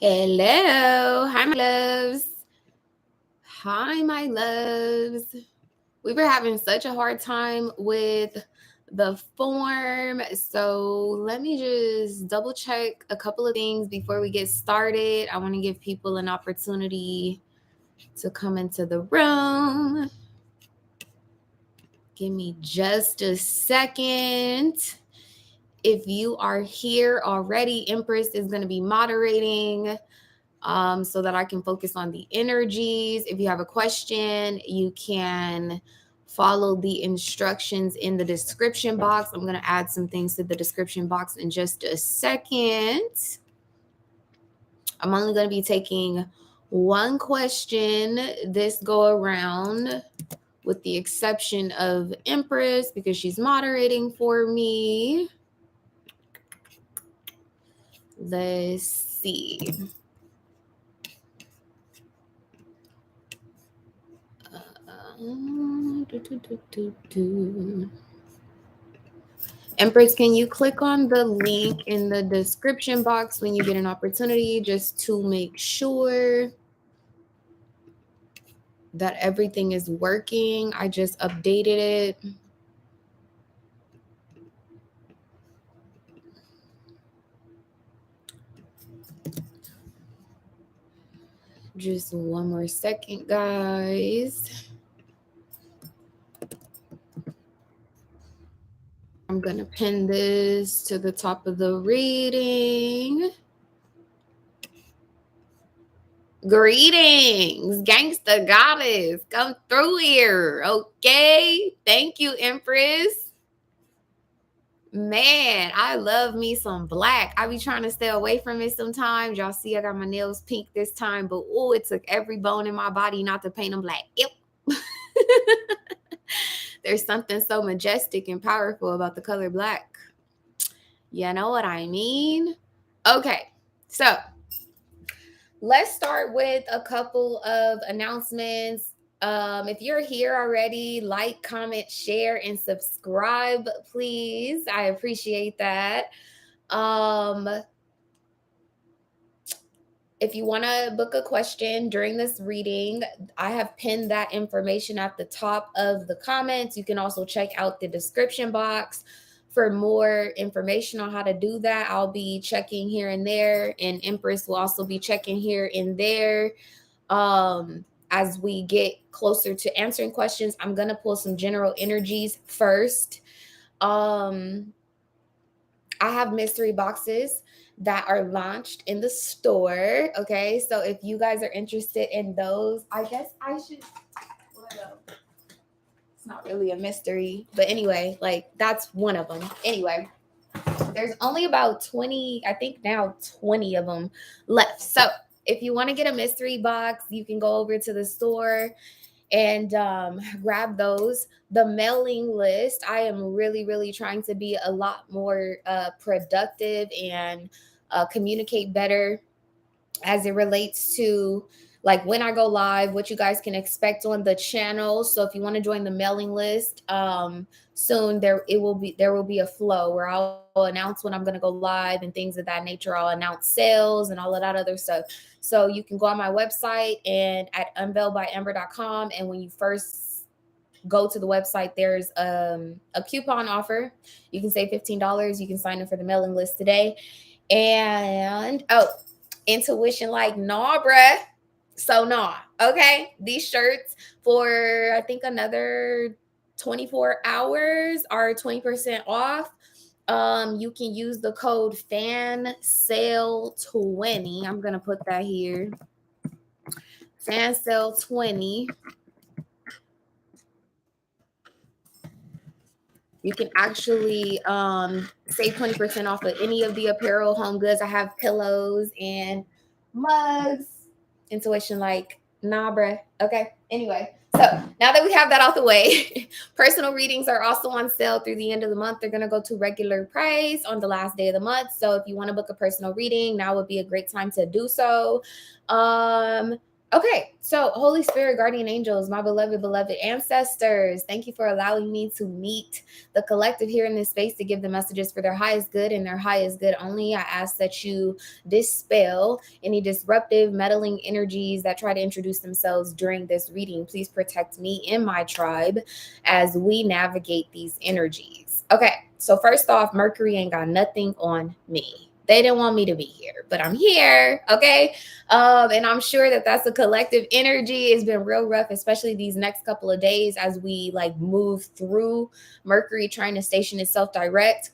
Hello. Hi, my loves. Hi, my loves. We were having such a hard time with the form. So let me just double check a couple of things before we get started. I want to give people an opportunity to come into the room. Give me just a second. If you are here already, Empress is going to be moderating. So that I can focus on the energies. If you have a question, you can follow the instructions in the description box. I'm going to add some things to the description box in just a second. I'm only going to be taking one question this go around, with the exception of Empress because she's moderating for me. Let's see. Empress, can you click on the link in the description box when you get an opportunity, just to make sure that everything is working? I just updated it. Just one more second, guys. I'm going to pin this to the top of the reading. Greetings, gangsta goddess. Come through here, okay? Thank you, Empress. Man, I love me some black. I be trying to stay away from it sometimes. Y'all see I got my nails pink this time, but oh, it took every bone in my body not to paint them black. Yep. There's something so majestic and powerful about the color black. You know what I mean? Okay, so let's start with a couple of announcements. If you're here already, like, comment, share, and subscribe, please. I appreciate that. If you want to book a question during this reading, I have pinned that information at the top of the comments. You can also check out the description box for more information on how to do that. I'll be checking here and there, and Empress will also be checking here and there. As we get closer to answering questions, I'm going to pull some general energies first. I have mystery boxes that are launched in the store. Okay, so if you guys are interested in those, I guess I should. It's not really a mystery, but anyway, like that's one of them. Anyway, there's only about 20, I think now 20 of them left. So if you want to get a mystery box, you can go over to the store and grab those. The mailing list, I am really trying to be a lot more productive and communicate better as it relates to like when I go live, what you guys can expect on the channel. So if you want to join the mailing list, soon there will be a flow where I'll announce when I'm going to go live and things of that nature. I'll announce sales and all of that other stuff. So you can go on my website and at UnveiledByAmber.com, and when you first go to the website, there's a coupon offer. You can save $15. You can sign up for the mailing list today. And intuition, like, nah, bruh. So nah. Okay. These shirts for I think another 24 hours are 20% off. You can use the code FANSALE20. I'm gonna put that here. FANSALE20. You can actually save 20% off of any of the apparel, home goods. I have pillows and mugs. Intuition, like, nah, bruh. Okay. Anyway, so now that we have that out the way, personal readings are also on sale through the end of the month. They're going to go to regular price on the last day of the month. So if you want to book a personal reading, now would be a great time to do so. Okay, so Holy Spirit, guardian angels, my beloved, beloved ancestors, thank you for allowing me to meet the collective here in this space to give the messages for their highest good and their highest good only. I ask that you dispel any disruptive, meddling energies that try to introduce themselves during this reading. Please protect me and my tribe as we navigate these energies. Okay, so first off, Mercury ain't got nothing on me. They didn't want me to be here, but I'm here. Okay. And I'm sure that that's a collective energy. It's been real rough, especially these next couple of days as we like move through Mercury trying to station itself direct.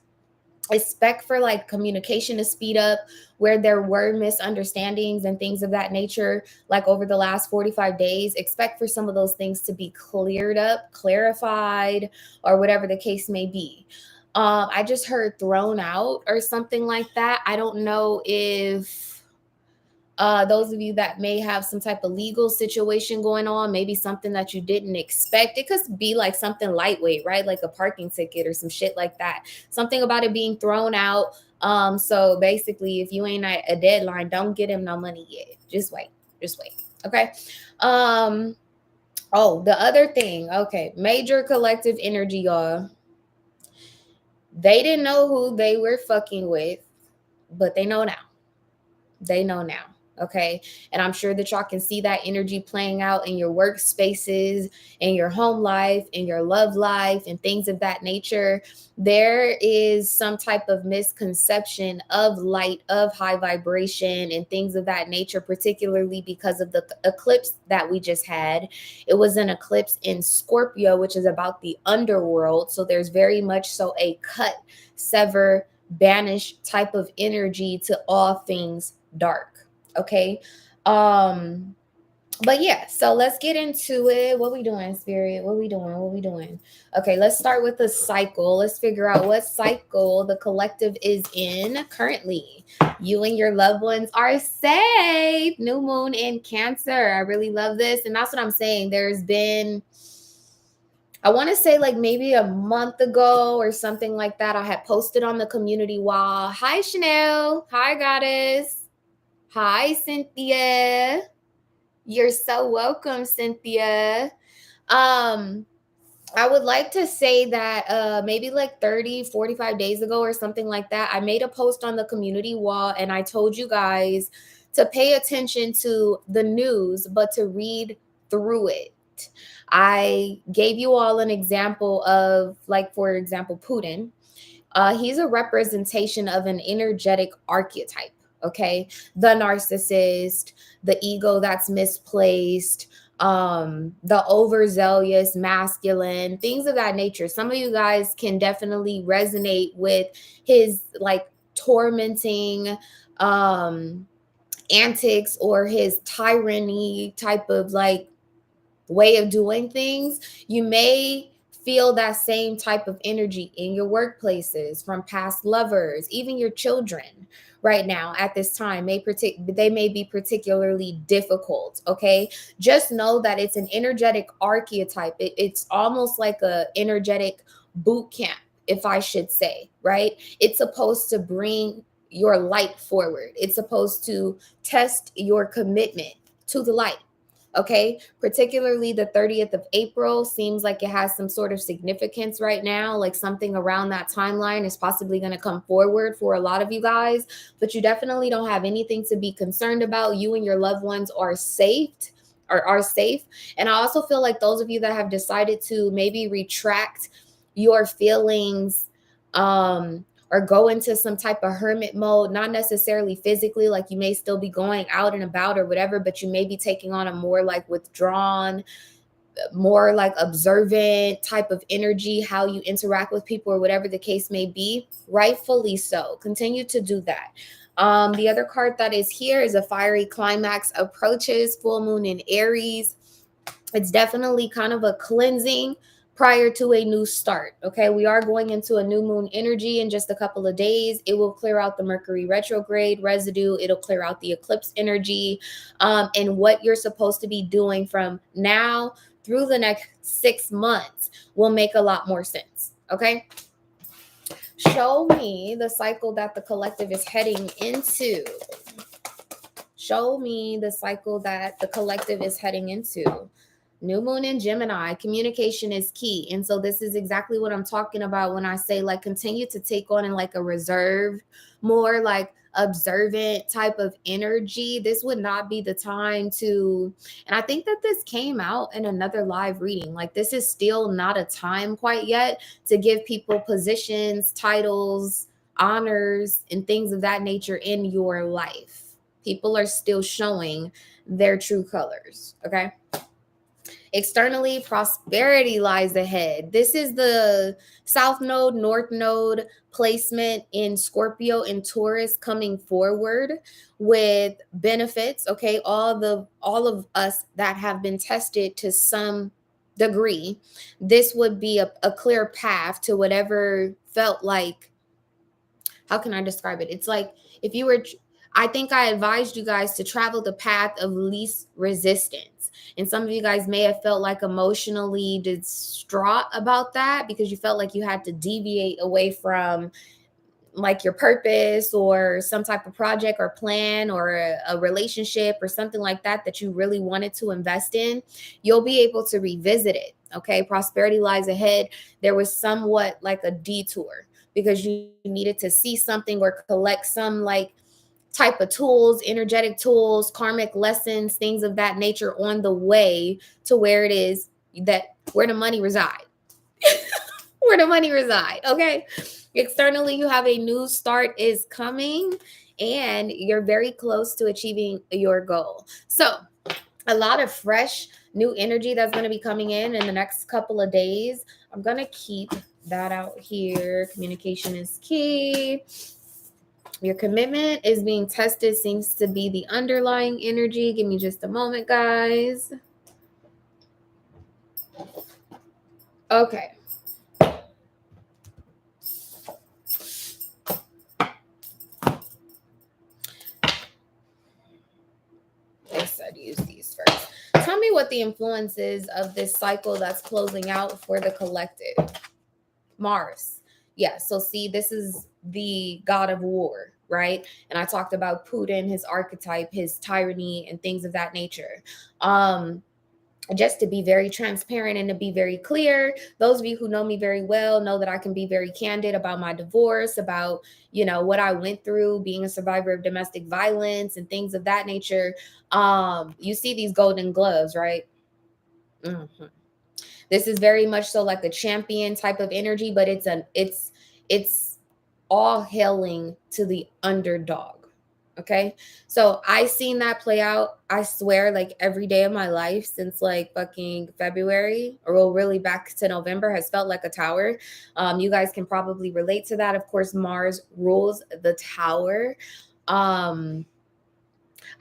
Expect for like communication to speed up where there were misunderstandings and things of that nature, like over the last 45 days. Expect for some of those things to be cleared up, clarified, or whatever the case may be. I just heard thrown out or something like that. I don't know if those of you that may have some type of legal situation going on, maybe something that you didn't expect. It could be like something lightweight, right? Like a parking ticket or some shit like that. Something about it being thrown out. So basically, if you ain't at a deadline, don't get him no money yet. Just wait. Just wait. Okay. Oh, the other thing. Okay. Major collective energy, y'all. They didn't know who they were fucking with, but they know now. They know now. Okay. And I'm sure that y'all can see that energy playing out in your workspaces, in your home life, in your love life, and things of that nature. There is some type of misconception of light, of high vibration, and things of that nature, particularly because of the eclipse that we just had. It was an eclipse in Scorpio, which is about the underworld. So there's very much so a cut, sever, banish type of energy to all things dark. Okay. But yeah, so let's get into it. What we doing, Spirit? What we doing? What we doing? Okay, let's start with the cycle. Let's figure out what cycle the collective is in currently. You and your loved ones are safe. New moon in Cancer. I really love this. And that's what I'm saying. There's been, I want to say like maybe a month ago or something like that, I had posted on the community wall. Hi, Chanel. Hi, Goddess. Hi, Cynthia. You're so welcome, Cynthia. I would like to say that maybe like 30, 45 days ago or something like that, I made a post on the community wall and I told you guys to pay attention to the news, but to read through it. I gave you all an example of, like, for example, Putin. He's a representation of an energetic archetype. Okay, the narcissist, the ego that's misplaced, the overzealous masculine, things of that nature. Some of you guys can definitely resonate with his like tormenting antics or his tyranny type of like way of doing things. You may feel that same type of energy in your workplaces from past lovers, even your children right now at this time they may be particularly difficult. Okay, just know that it's an energetic archetype. It's almost like a energetic boot camp, if I should say, right? It's supposed to bring your light forward. It's supposed to test your commitment to the light. Okay, particularly the 30th of April seems like it has some sort of significance right now, like something around that timeline is possibly going to come forward for a lot of you guys, but you definitely don't have anything to be concerned about. You and your loved ones are safe. Are safe. And I also feel like those of you that have decided to maybe retract your feelings, or go into some type of hermit mode, not necessarily physically, like you may still be going out and about or whatever, but you may be taking on a more like withdrawn, more like observant type of energy, how you interact with people or whatever the case may be. Rightfully so. Continue to do that. The other card that is here is a fiery climax approaches, full moon in Aries. It's definitely kind of a cleansing prior to a new start. Okay, we are going into a new moon energy in just a couple of days. It will clear out the Mercury retrograde residue. It'll clear out the eclipse energy. And what you're supposed to be doing from now through the next 6 months will make a lot more sense. Okay, show me the cycle that the collective is heading into. Show me the cycle that the collective is heading into. New moon in Gemini, communication is key. And so this is exactly what I'm talking about when I say like continue to take on in like a reserved, more like observant type of energy. This would not be the time to, and I think that this came out in another live reading. Like this is still not a time quite yet to give people positions, titles, honors, and things of that nature in your life. People are still showing their true colors. Okay. Externally, prosperity lies ahead. This is the South Node, North Node placement in Scorpio and Taurus coming forward with benefits. Okay, all of us that have been tested to some degree, this would be a clear path to whatever felt like, how can I describe it? It's like if you were, I think I advised you guys to travel the path of least resistance. And some of you guys may have felt like emotionally distraught about that because you felt like you had to deviate away from like your purpose or some type of project or plan or a relationship or something like that that you really wanted to invest in. You'll be able to revisit it. Okay. Prosperity lies ahead. There was somewhat like a detour because you needed to see something or collect some like type of tools, energetic tools, karmic lessons, things of that nature on the way to where it is that where the money reside. Where the money reside. Okay. Externally, you have a new start is coming and you're very close to achieving your goal. So a lot of fresh new energy that's going to be coming in the next couple of days. I'm going to keep that out here. Communication is key. Your commitment is being tested, seems to be the underlying energy. Give me just a moment, guys. Okay. I said use these first. Tell me what the influence is of this cycle that's closing out for the collective. Mars. Yeah, so see, this is the god of war, right? And I talked about Putin, his archetype, his tyranny, and things of that nature. Just to be very transparent and to be very clear, those of you who know me very well know that I can be very candid about my divorce, about, you know, what I went through being a survivor of domestic violence and things of that nature. You see these golden gloves, right? Mm-hmm. This is very much so like a champion type of energy, but it's all hailing to the underdog. Okay. So I seen that play out, I swear, like every day of my life since like fucking February, or well, really back to November, has felt like a tower. You guys can probably relate to that. Of course, Mars rules the tower. I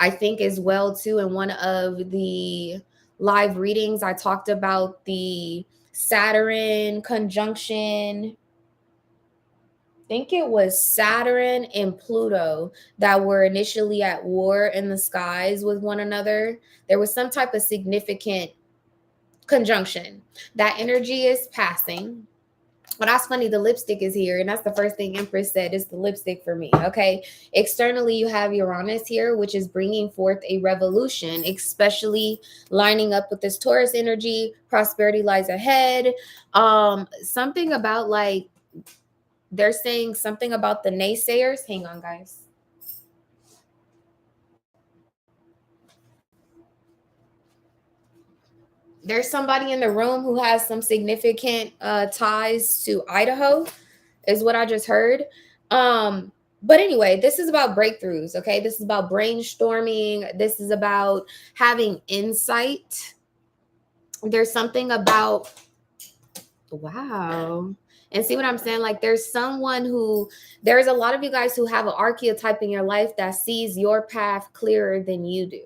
think as well too, in one of the live readings, I talked about the Saturn conjunction. I think it was Saturn and Pluto that were initially at war in the skies with one another. There was some type of significant conjunction. That energy is passing. But that's funny, the lipstick is here. And that's the first thing Empress said is the lipstick for me. Okay. Externally, you have Uranus here, which is bringing forth a revolution, especially lining up with this Taurus energy. Prosperity lies ahead. Something about like, they're saying something about the naysayers. Hang on, guys. There's somebody in the room who has some significant ties to Idaho, is what I just heard. But anyway, this is about breakthroughs. Okay. This is about brainstorming. This is about having insight. There's something about, wow. And see what I'm saying? Like there's a lot of you guys who have an archetype in your life that sees your path clearer than you do.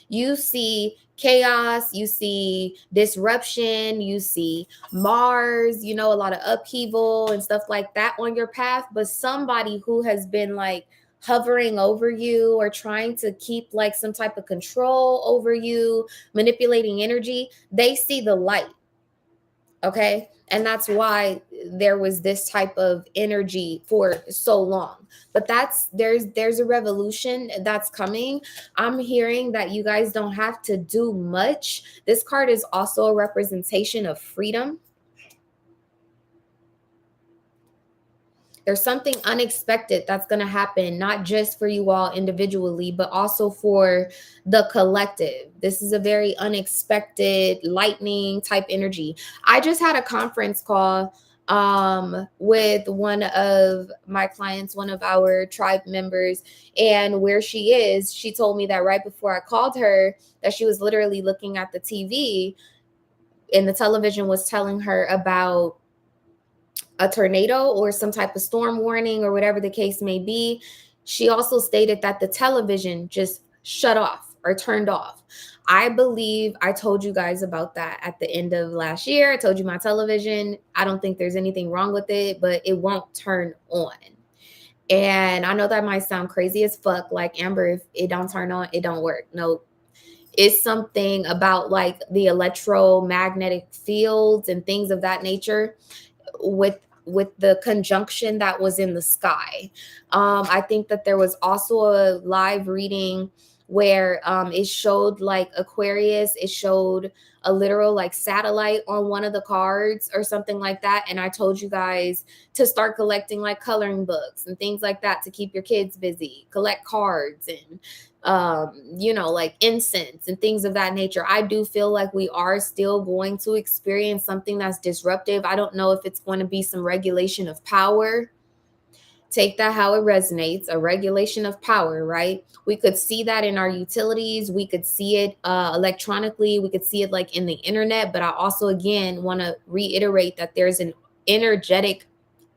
You see chaos, you see disruption, you see Mars, you know, a lot of upheaval and stuff like that on your path. But somebody who has been like hovering over you or trying to keep like some type of control over you, manipulating energy, they see the light. Okay. And that's why there was this type of energy for so long. But there's a revolution that's coming. I'm hearing that you guys don't have to do much. This card is also a representation of freedom. There's something unexpected that's going to happen, not just for you all individually, but also for the collective. This is a very unexpected lightning type energy. I just had a conference call with one of my clients, one of our tribe members, and where she is, she told me that right before I called her that she was literally looking at the TV and the television was telling her about a tornado or some type of storm warning or whatever the case may be. She also stated that the television just shut off or turned off. I believe I told you guys about that at the end of last year. I told you my television, I don't think there's anything wrong with it, but it won't turn on. And I know that might sound crazy as fuck, like Amber, if it don't turn on, it don't work. No, it's something about like the electromagnetic fields and things of that nature with the conjunction that was in the sky. I think that there was also a live reading where it showed like Aquarius, it showed a literal like satellite on one of the cards or something like that. And I told you guys to start collecting like coloring books and things like that to keep your kids busy, collect cards and like incense and things of that nature. I do feel like we are still going to experience something that's disruptive. I don't know if it's going to be some regulation of power. Take that how it resonates, a regulation of power, right? We could see that in our utilities. We could see it electronically. We could see it like in the internet. But I also, again, want to reiterate that there's an energetic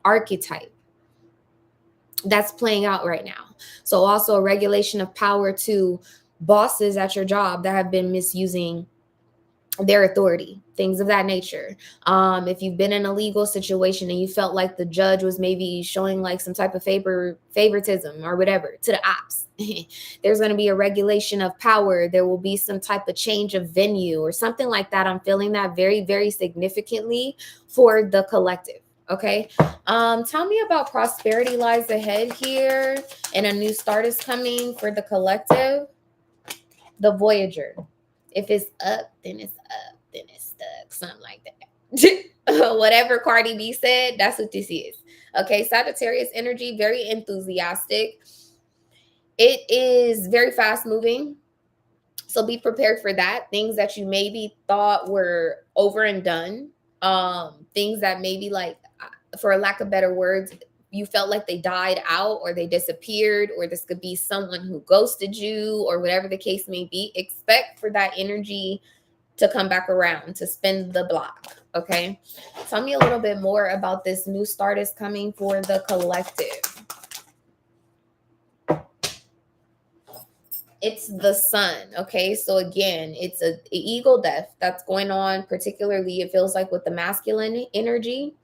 archetype that's playing out right now. So also a regulation of power to bosses at your job that have been misusing their authority, things of that nature. If you've been in a legal situation and you felt like the judge was maybe showing like some type of favoritism or whatever to the ops, there's going to be a regulation of power. There will be some type of change of venue or something like that. I'm feeling that very, very significantly for the collective. Okay. Tell me about prosperity lies ahead here and a new start is coming for the collective. The Voyager. If it's up, then it's up, then it's stuck, something like that. Whatever Cardi B said, that's what this is. Okay, Sagittarius energy, very enthusiastic. It is very fast moving. So be prepared for that. Things that you maybe thought were over and done. Things that maybe like, for lack of better words, you felt like they died out or they disappeared, or this could be someone who ghosted you or whatever the case may be. Expect for that energy to come back around, to spin the block. Okay. Tell me a little bit more about this new start is coming for the collective. It's the sun. Okay. So again, it's a eagle death that's going on, particularly it feels like with the masculine energy.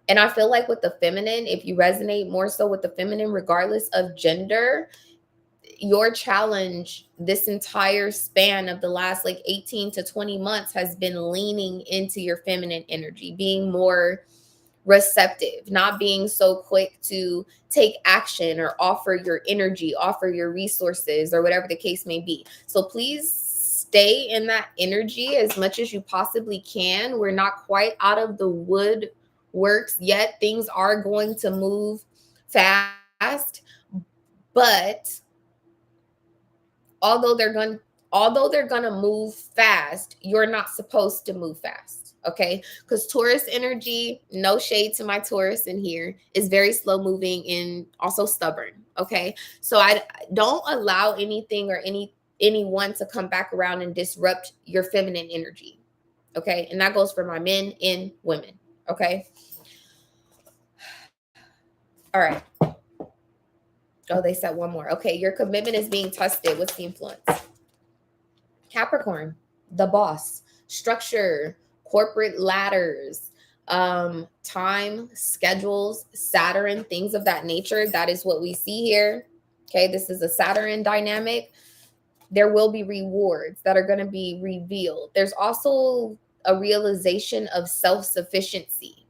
And I feel like with the feminine, if you resonate more so with the feminine, regardless of gender, your challenge this entire span of the last like 18 to 20 months has been leaning into your feminine energy, being more receptive, not being so quick to take action or offer your energy, offer your resources, or whatever the case may be. So please stay in that energy as much as you possibly can. We're not quite out of the woodworks yet. Things are going to move fast, but although they're going to move fast, you're not supposed to move fast. Okay, because Taurus energy, no shade to my Taurus in here, is very slow moving and also stubborn. Okay, so I don't allow anything or anyone to come back around and disrupt your feminine energy. Okay, and that goes for my men and women. Okay, all right. Oh, they said one more. Okay, your commitment is being tested. What's the influence? Capricorn, the boss, structure, corporate ladders, time, schedules, Saturn, things of that nature. That is what we see here. Okay, this is a Saturn dynamic. There will be rewards that are going to be revealed. There's also a realization of self-sufficiency.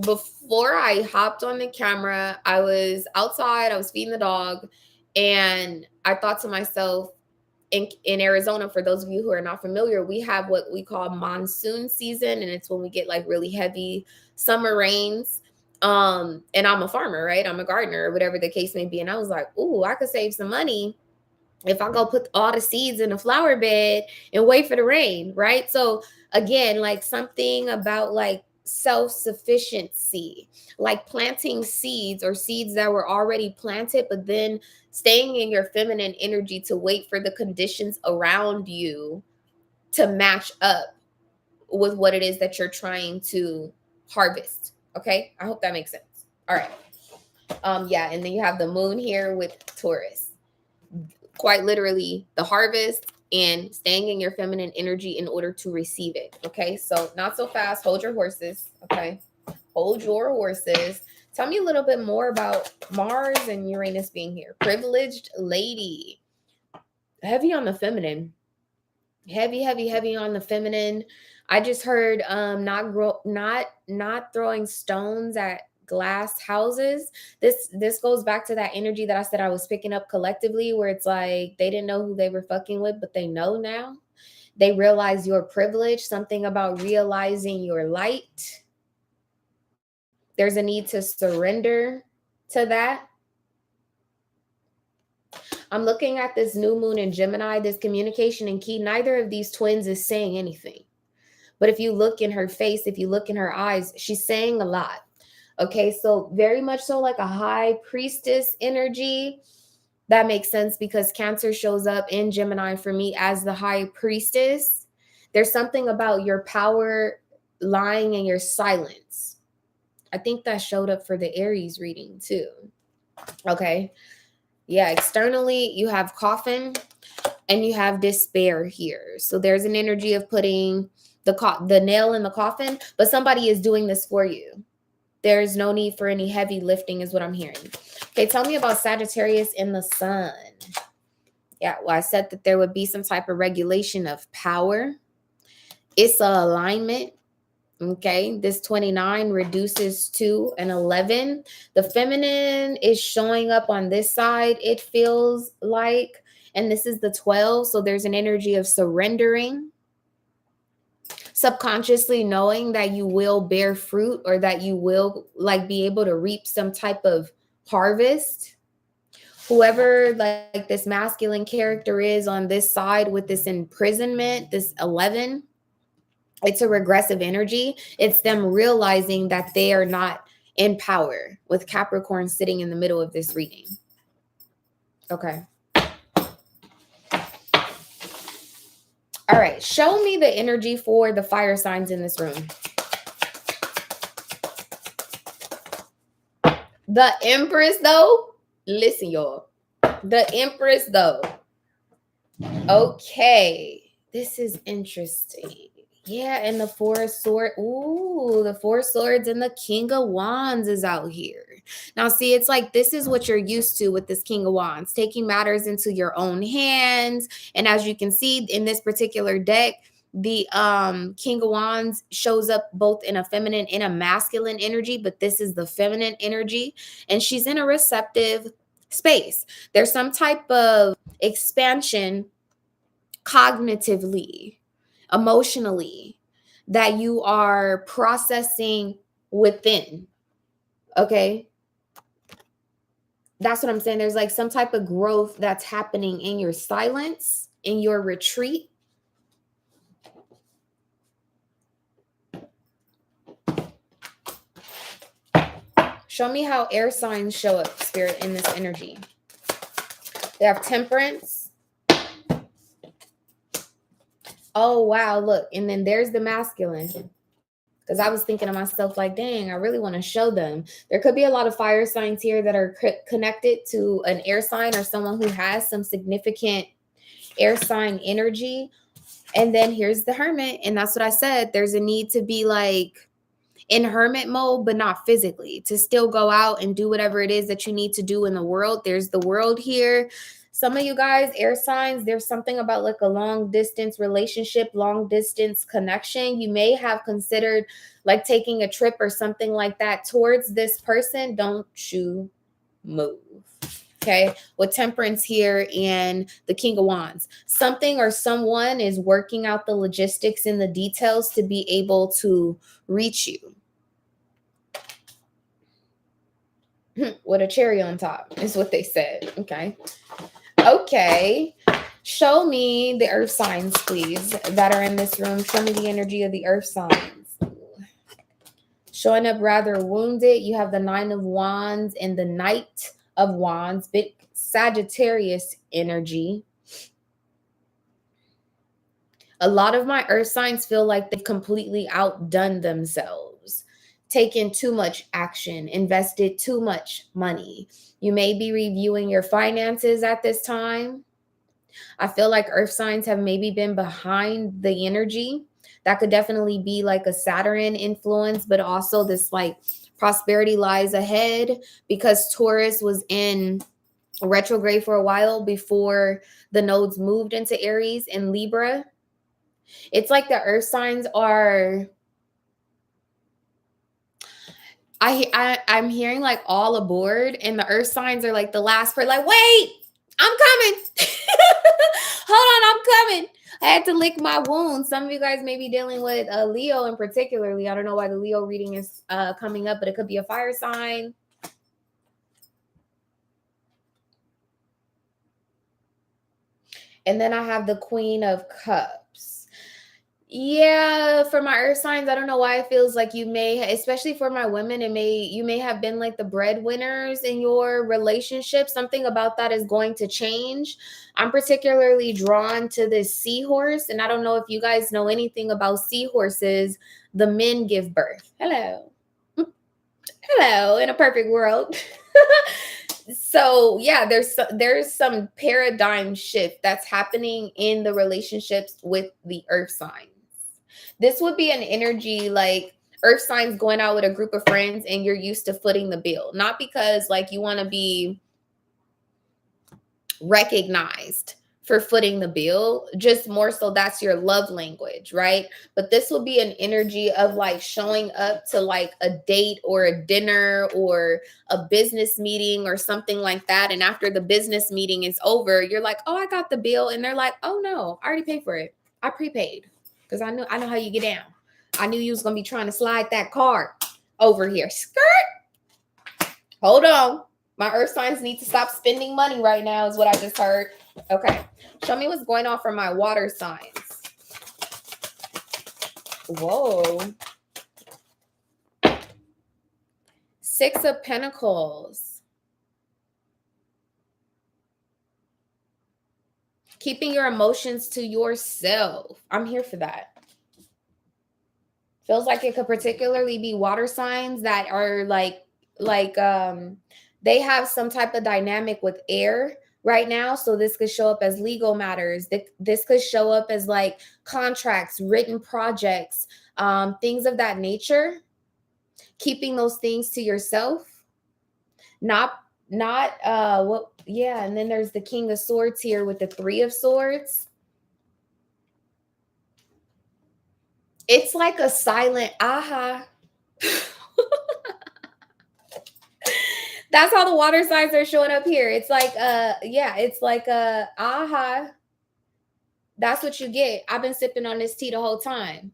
Before I hopped on the camera, I was outside, I was feeding the dog, and I thought to myself, in Arizona, for those of you who are not familiar, we have what we call monsoon season, and it's when we get like really heavy summer rains. And I'm a farmer, right? I'm a gardener, or whatever the case may be. And I was like, ooh, I could save some money if I go put all the seeds in a flower bed and wait for the rain, right? So again, like something about like self-sufficiency, like planting seeds or seeds that were already planted, but then staying in your feminine energy to wait for the conditions around you to match up with what it is that you're trying to harvest. Okay? I hope that makes sense. All right. Yeah, and then you have the moon here with Taurus. Quite literally the harvest and staying in your feminine energy in order to receive it. Okay, so not so fast. Hold your horses. Okay, hold your horses. Tell me a little bit more about Mars and Uranus being here. Privileged lady. Heavy on the feminine. Heavy on the feminine. I just heard not throwing stones at glass houses. This goes back to that energy that I said I was picking up collectively, where it's like they didn't know who they were fucking with, but they know now. They realize your privilege, something about realizing your light. There's a need to surrender to that. I'm looking at this new moon in Gemini, this communication and key. Neither of these twins is saying anything. But if you look in her face, if you look in her eyes, she's saying a lot. Okay, so very much so like a high priestess energy. That makes sense because Cancer shows up in Gemini for me as the high priestess. There's something about your power lying in your silence. I think that showed up for the Aries reading too. Okay. Yeah, externally, you have coffin and you have despair here. So there's an energy of putting the nail in the coffin, but somebody is doing this for you. There's no need for any heavy lifting is what I'm hearing. Okay, tell me about Sagittarius in the sun. Yeah, well, I said that there would be some type of regulation of power. It's a alignment. Okay, this 29 reduces to an 11. The feminine is showing up on this side, it feels like, and this is the 12. So there's an energy of surrendering, subconsciously knowing that you will bear fruit or that you will like be able to reap some type of harvest. Whoever like this masculine character is on this side with this imprisonment, this 11, it's a regressive energy. It's them realizing that they are not in power, with Capricorn sitting in the middle of this reading. Okay. All right. Show me the energy for the fire signs in this room. The Empress, though. Listen, y'all. The Empress, though. Okay. This is interesting. Yeah, and the Four of Swords. Ooh, the Four of Swords and the King of Wands is out here. Now, see, it's like this is what you're used to with this King of Wands, taking matters into your own hands. And as you can see in this particular deck, the King of Wands shows up both in a feminine and a masculine energy, but this is the feminine energy, and she's in a receptive space. There's some type of expansion cognitively, emotionally, that you are processing within. Okay. That's what I'm saying. There's like some type of growth that's happening in your silence, in your retreat. Show me how air signs show up, Spirit, in this energy. They have Temperance. Oh, wow. Look. And then there's the masculine. Because I was thinking to myself, like, dang, I really want to show them. There could be a lot of fire signs here that are connected to an air sign or someone who has some significant air sign energy. And then here's the Hermit. And that's what I said. There's a need to be like in hermit mode, but not physically, to still go out and do whatever it is that you need to do in the world. There's the world here. some of you guys, air signs, there's something about like a long distance relationship, long distance connection. You may have considered like taking a trip or something like that towards this person. Don't you move. Okay, with Temperance here and the King of Wands, something or someone is working out the logistics and the details to be able to reach you. With a cherry on top is what they said. Okay, show me the earth signs, please, that are in this room. Show me the energy of the earth signs. Showing up rather wounded. You have the Nine of Wands and the Knight of Wands, big Sagittarius energy. A lot of my earth signs feel like they've completely outdone themselves, taken too much action, invested too much money. You may be reviewing your finances at this time. I feel like earth signs have maybe been behind the energy. That could definitely be like a Saturn influence, but also this like prosperity lies ahead, because Taurus was in retrograde for a while before the nodes moved into Aries and Libra. It's like the earth signs are, I'm hearing like all aboard, and the earth signs are like the last part, like, wait, I'm coming. Hold on, I'm coming. I had to lick my wounds. Some of you guys may be dealing with Leo in particularly. I don't know why the Leo reading is coming up, but it could be a fire sign. And then I have the Queen of Cups. Yeah, for my earth signs, I don't know why it feels like you may, especially for my women, you may have been like the breadwinners in your relationship. Something about that is going to change. I'm particularly drawn to this seahorse, and I don't know if you guys know anything about seahorses. The men give birth. Hello. Hello, in a perfect world. So yeah, there's some paradigm shift that's happening in the relationships with the earth signs. This would be an energy like earth signs going out with a group of friends and you're used to footing the bill. Not because like you want to be recognized for footing the bill, just more so that's your love language, right? But this will be an energy of like showing up to like a date or a dinner or a business meeting or something like that. And after the business meeting is over, you're like, oh, I got the bill. And they're like, oh no, I already paid for it. I prepaid. Because I know how you get down. I knew you was going to be trying to slide that card over here. Skirt. Hold on. My earth signs need to stop spending money right now is what I just heard. Okay. Show me what's going on for my water signs. Whoa. Six of Pentacles. Keeping your emotions to yourself. I'm here for that. Feels like it could particularly be water signs that are like they have some type of dynamic with air right now. So this could show up as legal matters. This could show up as like contracts, written projects, things of that nature. Keeping those things to yourself. Not what, yeah. And then there's the King of Swords here with the Three of Swords. It's like a silent aha. That's how the water signs are showing up here. It's like yeah, it's like aha. That's what you get. I've been sipping on this tea the whole time.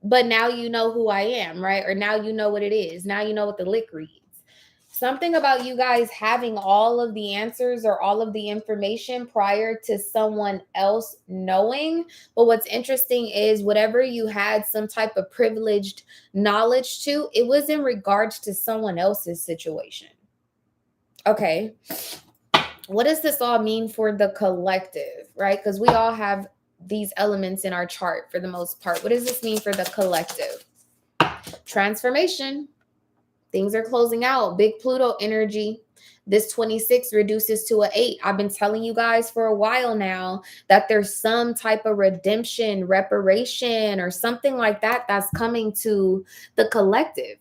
But now you know who I am, right? Or now you know what it is. Now you know what the lick reads. Something about you guys having all of the answers or all of the information prior to someone else knowing. But what's interesting is whatever you had some type of privileged knowledge to, it was in regards to someone else's situation. Okay. What does this all mean for the collective, right? Because we all have these elements in our chart for the most part. What does this mean for the collective? Transformation. Things are closing out. Big Pluto energy. This 26 reduces to an 8. I've been telling you guys for a while now that there's some type of redemption, reparation, or something like that that's coming to the collective.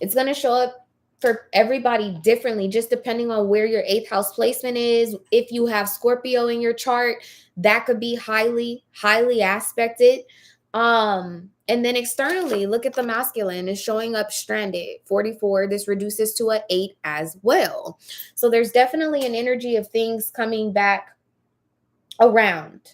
It's going to show up for everybody differently, just depending on where your eighth house placement is. If you have Scorpio in your chart, that could be highly aspected. And then externally, look at the masculine is showing up stranded 44. This reduces to an 8 as well. So there's definitely an energy of things coming back around.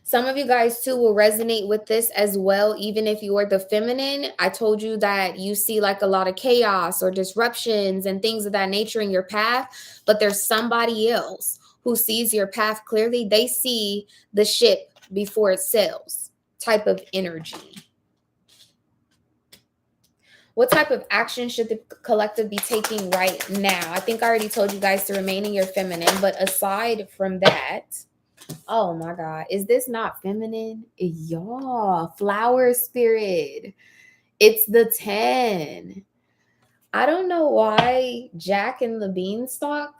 Some of you guys too will resonate with this as well. Even if you are the feminine, I told you that you see like a lot of chaos or disruptions and things of that nature in your path, but there's somebody else who sees your path clearly. They see the ship before it sails type of energy. What type of action should the collective be taking right now? I think I already told you guys to remain in your feminine, but aside from that, oh my God, is this not feminine? Y'all, flower spirit. It's the 10. I don't know why Jack and the Beanstalk.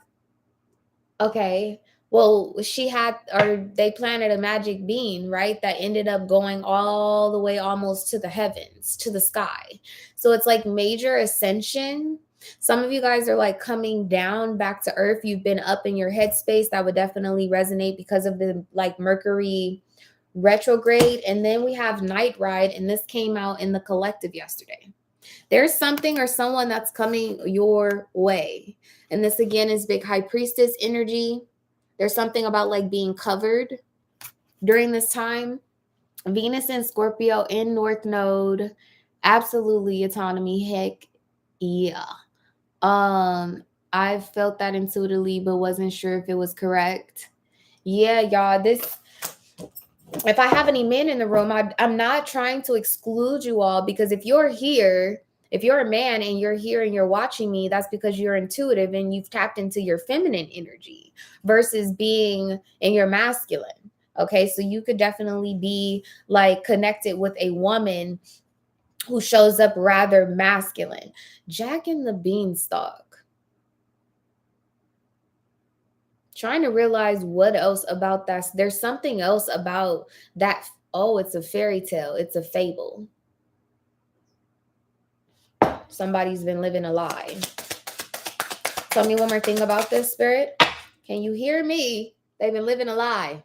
Okay. Well, she had, or they planted a magic bean, right? That ended up going all the way almost to the heavens, to the sky. So it's like major ascension. Some of you guys are like coming down back to earth. You've been up in your headspace. That would definitely resonate because of the like Mercury retrograde. And then we have Night Ride, and this came out in the collective yesterday. There's something or someone that's coming your way. And this again is big high priestess energy. There's something about like being covered during this time. Venus and Scorpio in North Node. Absolutely autonomy. Heck yeah. I felt that intuitively, but wasn't sure if it was correct. Yeah, y'all. This, if I have any men in the room, I'm not trying to exclude you all, because if you're here, if you're a man and you're here and you're watching me, that's because you're intuitive and you've tapped into your feminine energy versus being in your masculine. Okay, so you could definitely be like connected with a woman who shows up rather masculine. Jack and the Beanstalk. Trying to realize what else about that. There's something else about that. Oh, it's a fairy tale. It's a fable. Somebody's been living a lie. Tell me one more thing about this, Spirit. Can you hear me? They've been living a lie.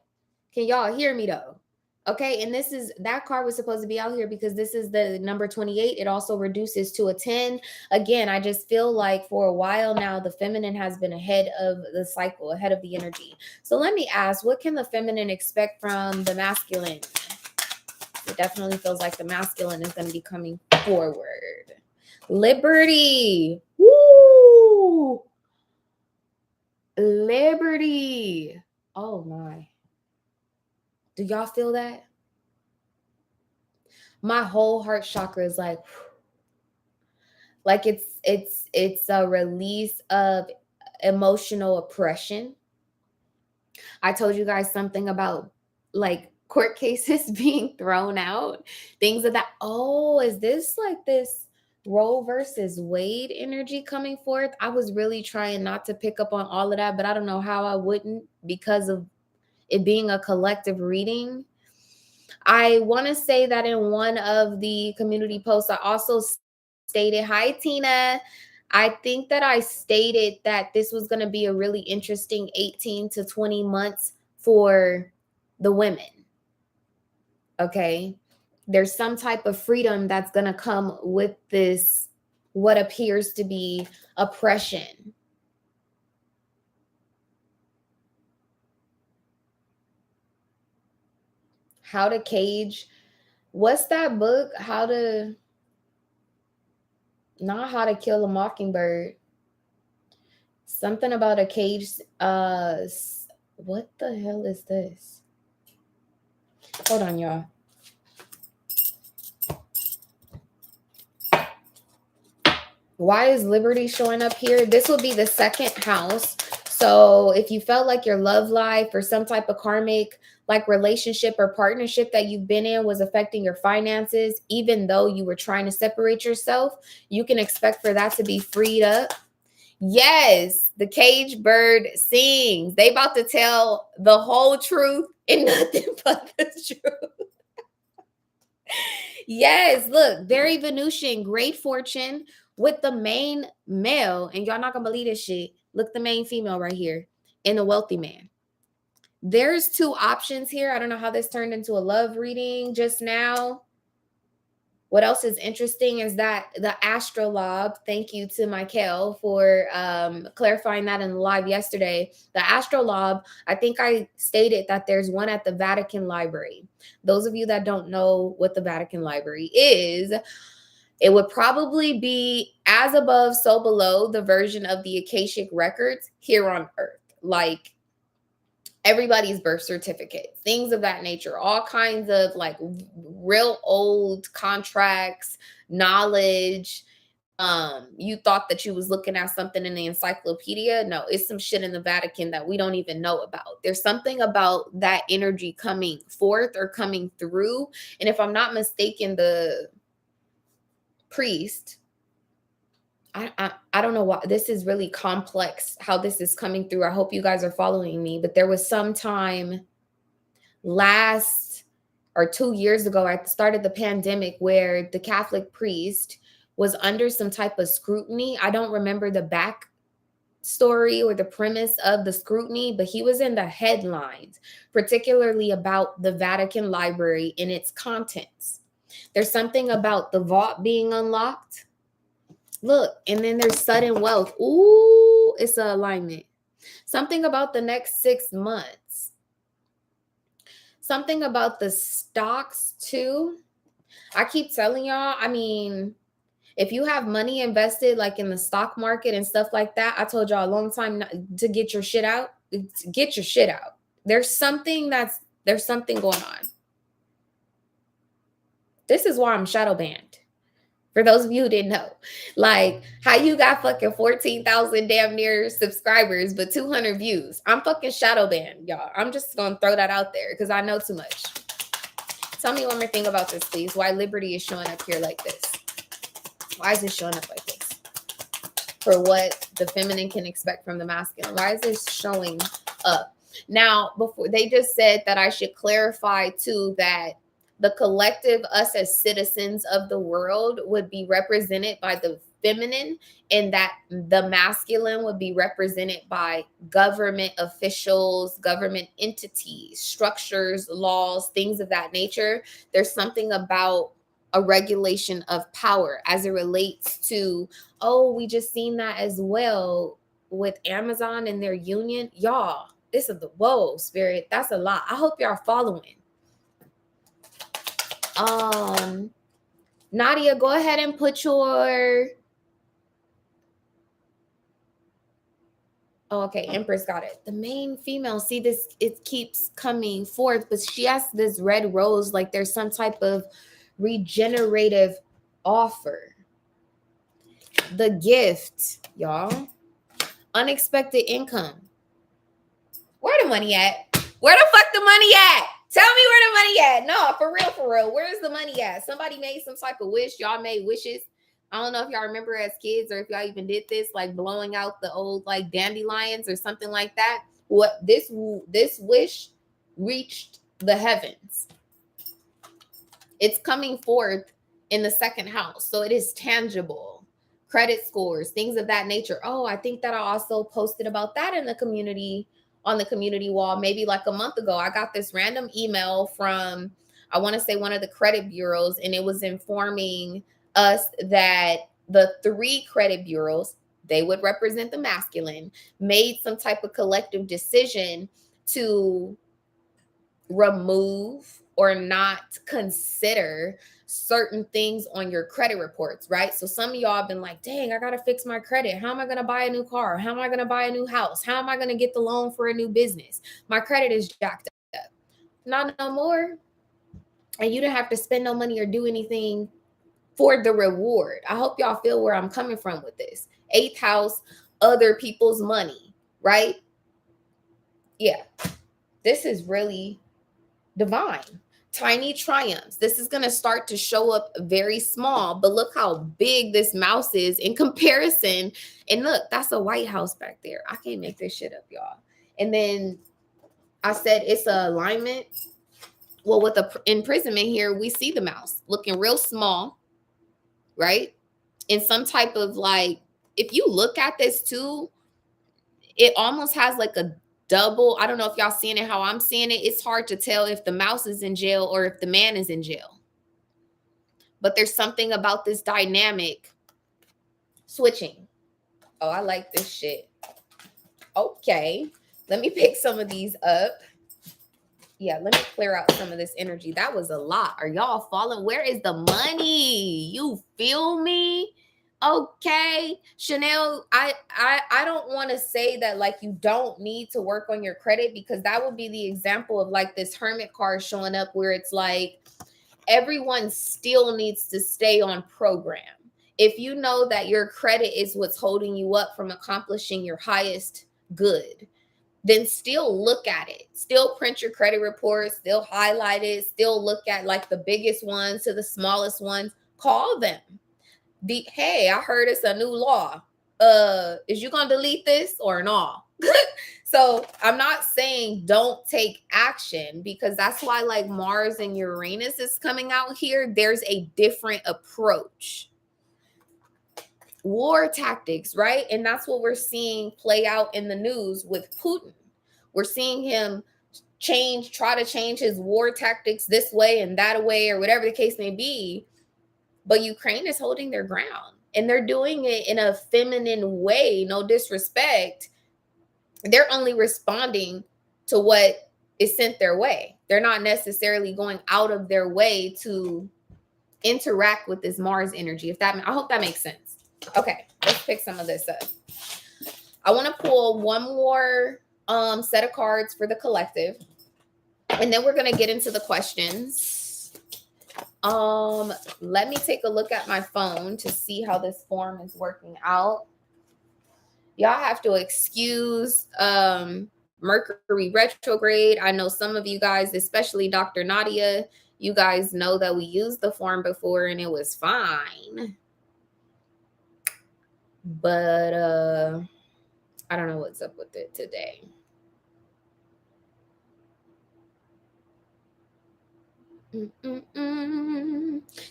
Can y'all hear me though? Okay, and this is, that card was supposed to be out here because this is the number 28. It also reduces to a 10. Again, I just feel like for a while now, the feminine has been ahead of the cycle, ahead of the energy. So let me ask, what can the feminine expect from the masculine? It definitely feels like the masculine is going to be coming forward. Liberty. Woo! Liberty. Oh my. Do y'all feel that? My whole heart chakra is like it's a release of emotional oppression. I told you guys something about like court cases being thrown out, things of that. Oh, is this like this Roe versus Wade energy coming forth? I was really trying not to pick up on all of that, but I don't know how I wouldn't, because of it being a collective reading. I want to say that in one of the community posts, I also stated, hi, Tina. I think that I stated that this was going to be a really interesting 18 to 20 months for the women. Okay. There's some type of freedom that's going to come with this, what appears to be oppression. How to Cage. What's that book? Not How to Kill a Mockingbird. Something about a cage. What the hell is this? Hold on, y'all. Why is Liberty showing up here? This will be the second house. So if you felt like your love life or some type of karmic like relationship or partnership that you've been in was affecting your finances, even though you were trying to separate yourself, you can expect for that to be freed up. Yes, the cage bird sings. They about to tell the whole truth and nothing but the truth. Yes, look, very Venusian, great fortune with the main male. And y'all not gonna believe this shit. Look, the main female right here in a wealthy man. There's two options here. I don't know how this turned into a love reading just now. What else is interesting is that the astrolabe, thank you to Michael for clarifying that in the live yesterday. The astrolabe, I think I stated that there's one at the Vatican Library. Those of you that don't know what the Vatican Library is, it would probably be as above, so below the version of the Akashic records here on Earth. Like everybody's birth certificate, things of that nature, all kinds of like real old contracts, knowledge. You thought that you was looking at something in the encyclopedia. No, it's some shit in the Vatican that we don't even know about. There's something about that energy coming forth or coming through. And if I'm not mistaken, the priest, I don't know why this is really complex how this is coming through. I hope you guys are following me, but there was some time last or 2 years ago at the start of the pandemic where the Catholic priest was under some type of scrutiny. I don't remember the back story or the premise of the scrutiny, but he was in the headlines, particularly about the Vatican Library and its contents. There's something about the vault being unlocked. Look, and then there's sudden wealth. Ooh, it's an alignment. Something about the next 6 months. Something about the stocks too. I keep telling y'all, I mean, if you have money invested like in the stock market and stuff like that, I told y'all a long time to get your shit out. Get your shit out. There's something going on. This is why I'm shadow banned. For those of you who didn't know, like how you got fucking 14,000 damn near subscribers, but 200 views. I'm fucking shadow banned, y'all. I'm just going to throw that out there because I know too much. Tell me one more thing about this, please. Why Liberty is showing up here like this? Why is it showing up like this? For what the feminine can expect from the masculine. Why is this showing up? Now, before they just said that I should clarify too that the collective, us as citizens of the world, would be represented by the feminine, and that the masculine would be represented by government officials, government entities, structures, laws, things of that nature. There's something about a regulation of power as it relates to, oh, we just seen that as well with Amazon and their union. Y'all, this is the, whoa, spirit, that's a lot. I hope y'all following. Nadia, go ahead and put your, oh, okay, Empress got it. The main female, see this, it keeps coming forth, but she has this red rose, like there's some type of regenerative offer. The gift, y'all. Unexpected income. Where the money at? Where the fuck the money at? Tell me where the money at. No, for real, for real. Where's the money at? Somebody made some type of wish. Y'all made wishes. I don't know if y'all remember as kids or if y'all even did this, like blowing out the old like dandelions or something like that. What this wish reached the heavens. It's coming forth in the second house. So it is tangible. Credit scores, things of that nature. Oh, I think that I also posted about that in the community, on the community wall, maybe like a month ago. I got this random email from, I want to say one of the credit bureaus, and it was informing us that the 3 credit bureaus, they would represent the masculine, made some type of collective decision to remove or not consider certain things on your credit reports, right? So some of y'all have been like, dang, I got to fix my credit. How am I going to buy a new car? How am I going to buy a new house? How am I going to get the loan for a new business? My credit is jacked up. Not no more. And you don't have to spend no money or do anything for the reward. I hope y'all feel where I'm coming from with this. 8th house, other people's money, right? Yeah. This is really divine. Tiny triumphs. This is going to start to show up very small, but look how big this mouse is in comparison. And look, that's a White House back there. I can't make this shit up, y'all. And then I said it's a alignment. Well, with the imprisonment here, we see the mouse looking real small, right? In some type of like, if you look at this too, it almost has like a double. I don't know if y'all seeing it how I'm seeing it. It's hard to tell if the mouse is in jail or if the man is in jail. But there's something about this dynamic switching. Oh, I like this shit. Okay. Let me pick some of these up. Yeah, let me clear out some of this energy. That was a lot. Are y'all following? Where is the money? You feel me? Okay. Chanel, I don't want to say that like you don't need to work on your credit, because that would be the example of like this hermit card showing up where it's like everyone still needs to stay on program. If you know that your credit is what's holding you up from accomplishing your highest good, then still look at it. Still print your credit report, still highlight it, still look at like the biggest ones to the smallest ones. Call them. Hey, I heard it's a new law. Is you gonna delete this or not? So I'm not saying don't take action, because that's why like Mars and Uranus is coming out here. There's a different approach. War tactics, right? And that's what we're seeing play out in the news with Putin. We're seeing him try to change his war tactics this way and that way, or whatever the case may be. But Ukraine is holding their ground, and they're doing it in a feminine way. No disrespect. They're only responding to what is sent their way. They're not necessarily going out of their way to interact with this Mars energy. I hope that makes sense. Okay, let's pick some of this up. I want to pull one more set of cards for the collective, and then we're going to get into the questions. Let me take a look at my phone to see how this form is working out. Y'all have to excuse Mercury retrograde. I know some of you guys, especially Dr. Nadia, you guys know that we used the form before and it was fine. But I don't know what's up with it today.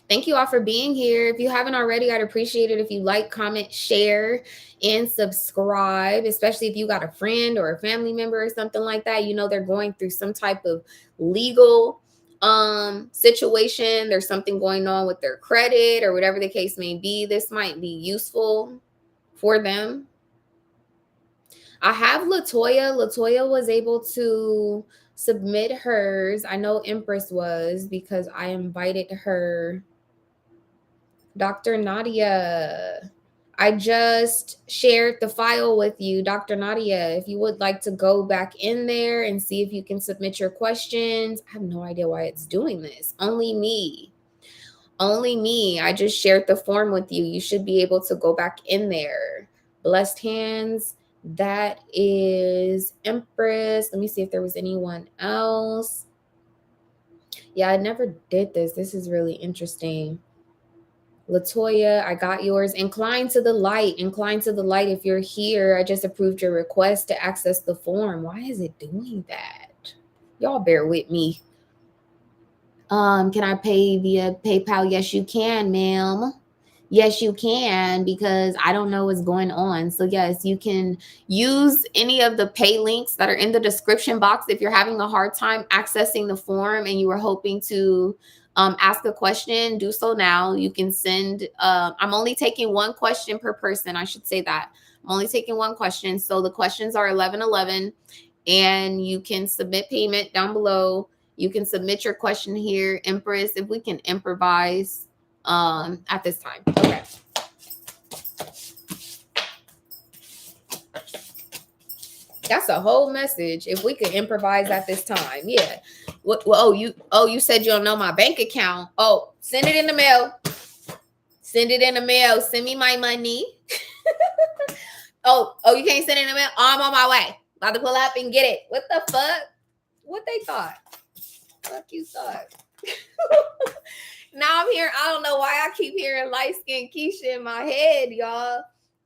Thank you all for being here. If you haven't already, I'd appreciate it if you like, comment, share, and subscribe, especially if you got a friend or a family member or something like that. You know, they're going through some type of legal situation. There's something going on with their credit or whatever the case may be. This might be useful for them. I have Latoya. Latoya was able to submit hers. I know Empress was, because I invited her. Dr. Nadia, I just shared the file with you. Dr. Nadia, if you would like to go back in there and see if you can submit your questions. I have no idea why it's doing this. Only me. Only me. I just shared the form with you. You should be able to go back in there. Blessed hands. That is Empress. Let me see if there was anyone else. Yeah, I never did this. This is really interesting. Latoya, I got yours. Incline to the light. Incline to the light if you're here. I just approved your request to access the form. Why is it doing that? Y'all bear with me. Can I pay via PayPal? Yes, you can, ma'am. Yes, you can, because I don't know what's going on. So yes, you can use any of the pay links that are in the description box. If you're having a hard time accessing the form and you were hoping to ask a question, do so now. You can send, I'm only taking one question per person. I should say that. I'm only taking one question. So the questions are 1111, and you can submit payment down below. You can submit your question here. Empress, if we can improvise at this time. Okay. That's a whole message. If we could improvise at this time. Yeah. Well, you said you don't know my bank account. Oh, send it in the mail. Send it in the mail. Send me my money. oh, you can't send it in the mail? Oh, I'm on my way. About to pull up and get it. What the fuck? What they thought? Fuck you thought. Now I'm here. I don't know why I keep hearing light-skinned Keisha in my head, y'all.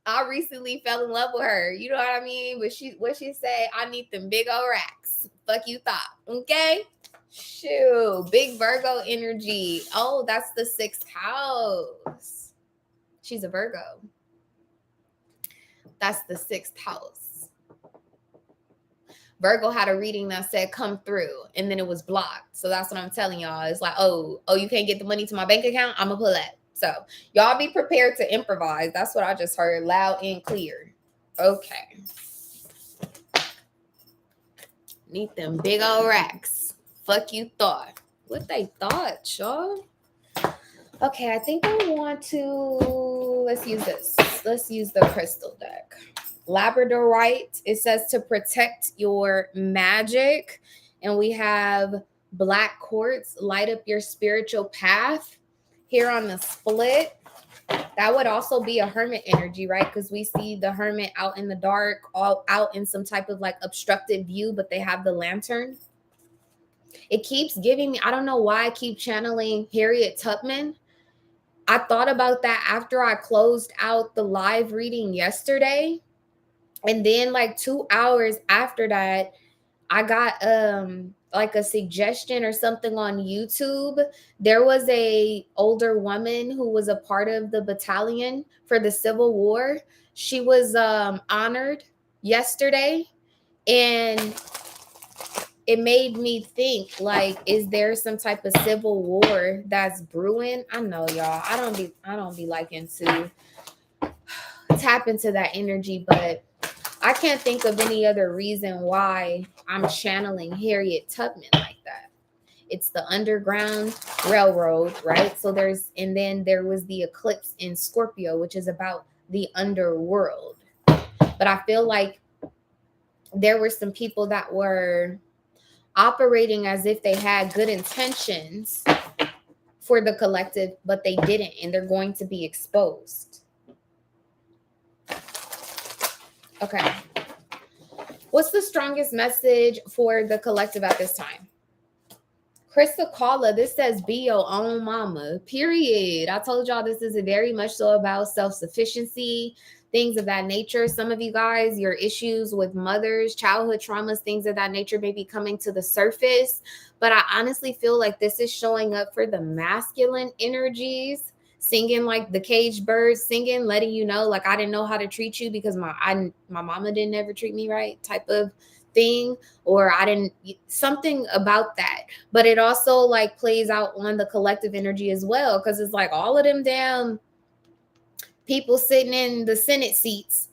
I recently fell in love with her. You know what I mean? But what she say? I need them big old racks. Fuck you thought. Okay? Shoot, big Virgo energy. Oh, that's the 6th house. She's a Virgo. That's the 6th house. Virgo had a reading that said come through, and then it was blocked. So that's what I'm telling y'all. It's like, oh, you can't get the money to my bank account? I'm going to pull that. So y'all be prepared to improvise. That's what I just heard loud and clear. Okay. Need them big old racks. Fuck you thought. What they thought, y'all? Okay, I think I want to, let's use this. Let's use the crystal deck. Labradorite, it says to protect your magic. And we have black quartz, light up your spiritual path. Here on the split, that would also be a hermit energy, right? Because we see the hermit out in the dark, all out in some type of like obstructed view, but they have the lantern. It keeps giving me, I don't know why I keep channeling Harriet Tubman. I thought about that after I closed out the live reading yesterday. And then like 2 hours after that, I got like a suggestion or something on YouTube. There was a older woman who was a part of the battalion for the Civil War. She was honored yesterday, and it made me think, like, is there some type of civil war that's brewing? I know, y'all. I don't be liking to tap into that energy, but I can't think of any other reason why I'm channeling Harriet Tubman like that. It's the Underground Railroad, right? So and then there was the eclipse in Scorpio, which is about the underworld. But I feel like there were some people that were operating as if they had good intentions for the collective, but they didn't, and they're going to be exposed. Okay. What's the strongest message for the collective at this time? Krista Kala, this says be your own mama, period. I told y'all this is very much so about self-sufficiency, things of that nature. Some of you guys, your issues with mothers, childhood traumas, things of that nature may be coming to the surface. But I honestly feel like this is showing up for the masculine energies, singing like the caged birds, singing, letting you know, like, I didn't know how to treat you because my mama didn't ever treat me right type of thing, or I didn't, something about that. But it also like plays out on the collective energy as well, because it's like all of them damn people sitting in the Senate seats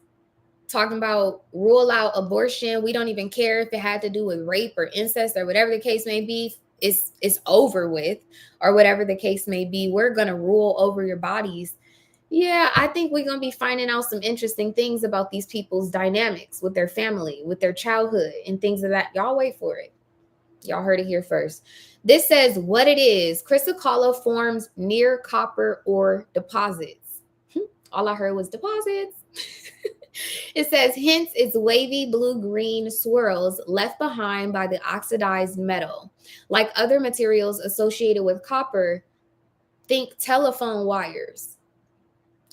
talking about rule out abortion. We don't even care if it had to do with rape or incest or whatever the case may be. It's over with, or whatever the case may be. We're gonna rule over your bodies. Yeah, I think we're going to be finding out some interesting things about these people's dynamics with their family, with their childhood, and things of that. Y'all wait for it. Y'all heard it here first. This says what it is. Chrysocolla forms near copper ore deposits. All I heard was deposits. It says, hence its wavy blue-green swirls left behind by the oxidized metal. Like other materials associated with copper, think telephone wires.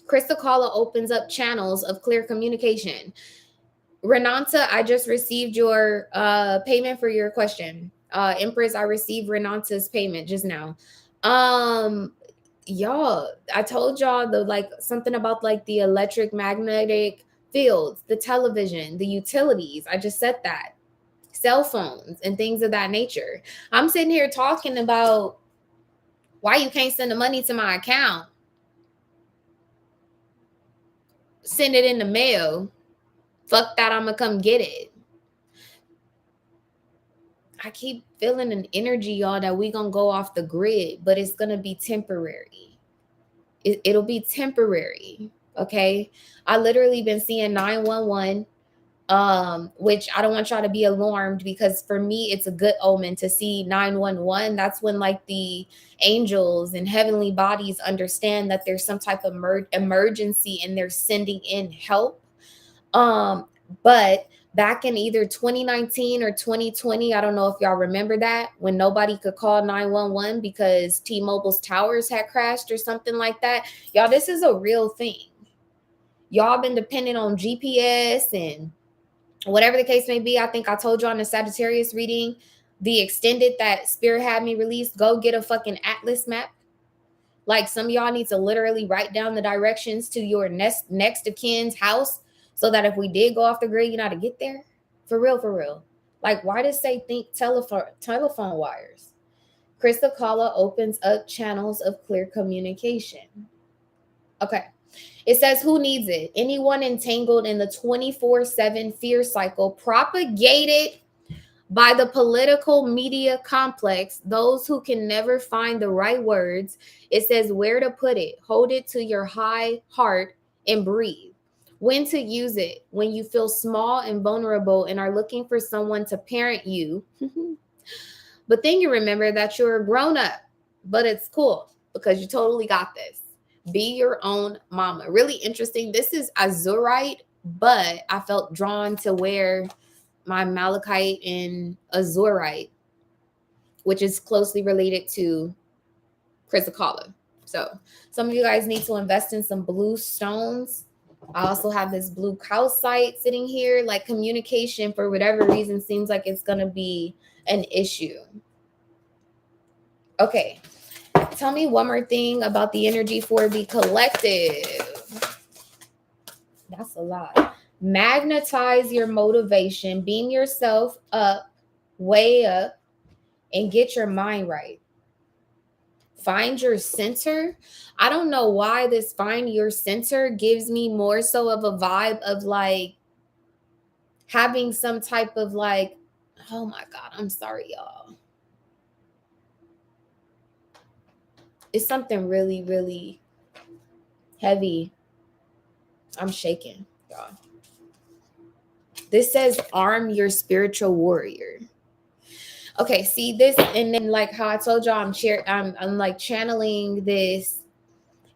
Chrysocolla opens up channels of clear communication. Renata, I just received your payment for your question. Empress, I received Renata's payment just now. Y'all, I told y'all the like something about like the electric magnetic fields, the television, the utilities. I just said that. Cell phones and things of that nature. I'm sitting here talking about why you can't send the money to my account. Send it in the mail. Fuck that, I'm gonna come get it. I keep feeling an energy, y'all, that we gonna go off the grid, but it's gonna be temporary. It'll be temporary, okay? I literally been seeing 911, which I don't want y'all to be alarmed, because for me, it's a good omen to see 911. That's when like the angels and heavenly bodies understand that there's some type of emergency and they're sending in help. But back in either 2019 or 2020, I don't know if y'all remember that, when nobody could call 911 because T-Mobile's towers had crashed or something like that. Y'all, this is a real thing. Y'all been dependent on GPS and whatever the case may be. I think I told you on the Sagittarius reading, the extended that Spirit had me release, go get a fucking atlas map. Like, some of y'all need to literally write down the directions to your next of kin's house, so that if we did go off the grid, you know how to get there. For real, for real. Like, why does say think telephone wires? Crystal Kala opens up channels of clear communication. Okay. It says, who needs it? Anyone entangled in the 24/7 fear cycle propagated by the political media complex, those who can never find the right words. It says where to put it. Hold it to your high heart and breathe. When to use it. When you feel small and vulnerable and are looking for someone to parent you. But then you remember that you're a grown up, but it's cool because you totally got this. Be your own mama. Really interesting. This is azurite, but I felt drawn to wear my malachite and azurite, which is closely related to chrysocolla. So some of you guys need to invest in some blue stones. I also have this blue calcite sitting here. Like, communication, for whatever reason, seems like it's going to be an issue. Okay. Tell me one more thing about the energy for the collective. That's a lot. Magnetize your motivation, beam yourself up, way up, and get your mind right. Find your center. I don't know why this find your center gives me more so of a vibe of like having some type of like, oh my God, I'm sorry, y'all. It's something really, really heavy. I'm shaking, y'all. This says arm your spiritual warrior. Okay, see this, and then like how I told y'all, I'm like channeling this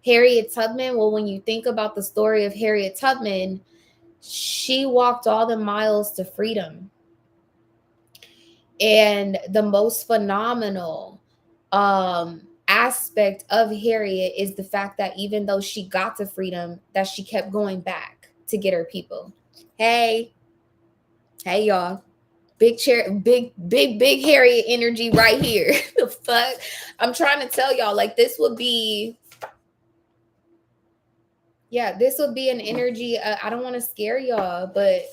Harriet Tubman. Well, when you think about the story of Harriet Tubman, she walked all the miles to freedom. And the most phenomenal aspect of Harriet is the fact that even though she got to freedom, that she kept going back to get her people. Hey y'all. Big Harriet energy right here. The fuck? I'm trying to tell y'all, like, this would be an energy. I don't want to scare y'all, but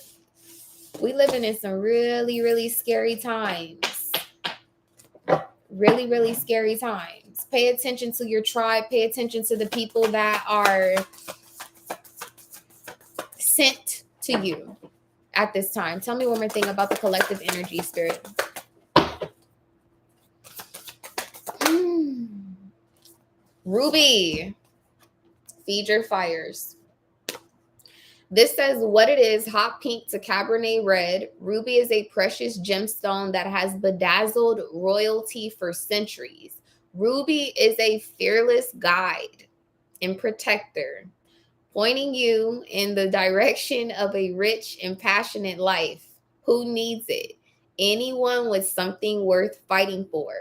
we living in some really, really scary times. Really, really scary times. Pay attention to your tribe. Pay attention to the people that are sent to you at this time. Tell me one more thing about the collective energy, Spirit. Ruby, feed your fires. This says what it is, hot pink to Cabernet red. Ruby is a precious gemstone that has bedazzled royalty for centuries. Ruby is a fearless guide and protector, pointing you in the direction of a rich and passionate life. Who needs it? Anyone with something worth fighting for.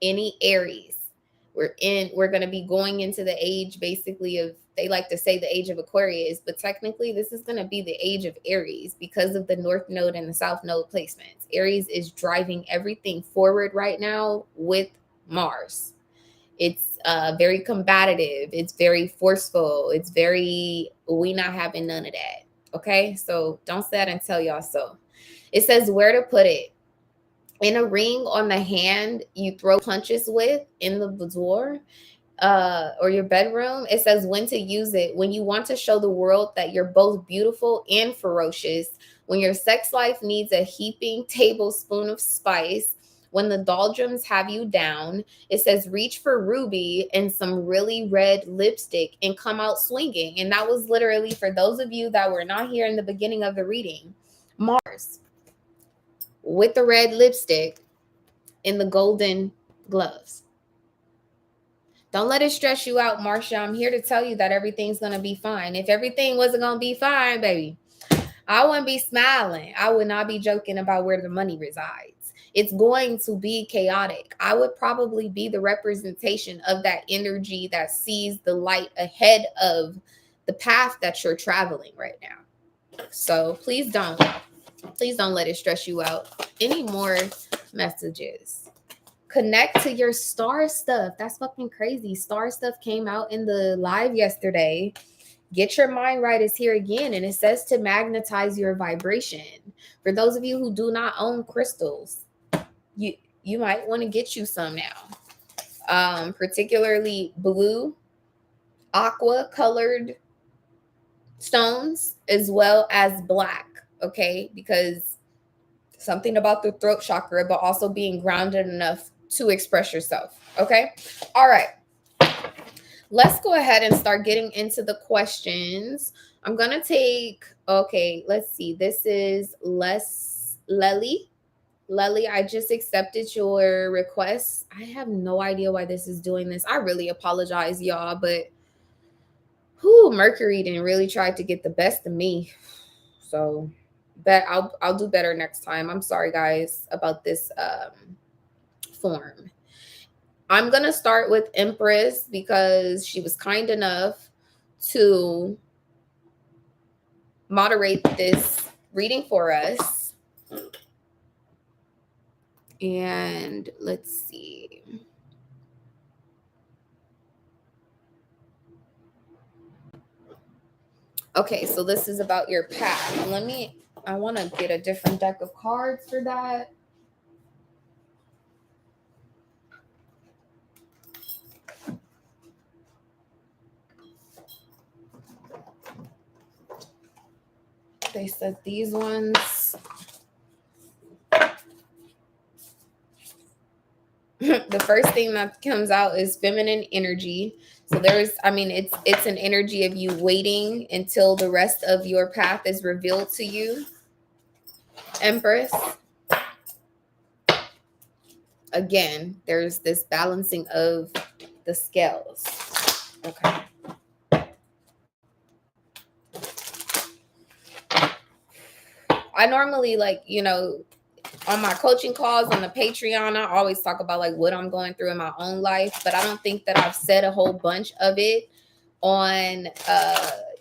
Any Aries. We're going to be going into the age, basically, of, they like to say the age of Aquarius, but technically this is going to be the age of Aries because of the North Node and the South Node placements. Aries is driving everything forward right now with Mars. It's very combative. It's very forceful. It's very, we not having none of that. Okay, so don't say that and tell y'all so. It says where to put it. In a ring on the hand you throw punches with in the boudoir or your bedroom. It says when to use it. When you want to show the world that you're both beautiful and ferocious. When your sex life needs a heaping tablespoon of spice. When the doldrums have you down. It says reach for Ruby and some really red lipstick and come out swinging. And that was literally for those of you that were not here in the beginning of the reading. Mars with the red lipstick and the golden gloves. Don't let it stress you out, Marsha. I'm here to tell you that everything's going to be fine. If everything wasn't going to be fine, baby, I wouldn't be smiling. I would not be joking about where the money resides. It's going to be chaotic. I would probably be the representation of that energy that sees the light ahead of the path that you're traveling right now. So please don't let it stress you out. Any more messages. Connect to your star stuff. That's fucking crazy. Star stuff came out in the live yesterday. Get your mind right is here again, and it says to magnetize your vibration. For those of you who do not own crystals, you might want to get you some now. Particularly blue, aqua colored stones, as well as black. Okay, because something about the throat chakra, but also being grounded enough to express yourself. Okay, all right. Let's go ahead and start getting into the questions. I'm going to take, okay, let's see. This is Lely. Lely, I just accepted your request. I have no idea why this is doing this. I really apologize, y'all, but Mercury didn't really try to get the best of me. So I'll do better next time. I'm sorry, guys, about this form. I'm going to start with Empress because she was kind enough to moderate this reading for us. And let's see. Okay, so this is about your path. I want to get a different deck of cards for that. They said these ones. The first thing that comes out is feminine energy. So it's an energy of you waiting until the rest of your path is revealed to you. Empress. Again, there's this balancing of the scales. Okay. I normally on my coaching calls on the Patreon, I always talk about what I'm going through in my own life, but I don't think that I've said a whole bunch of it on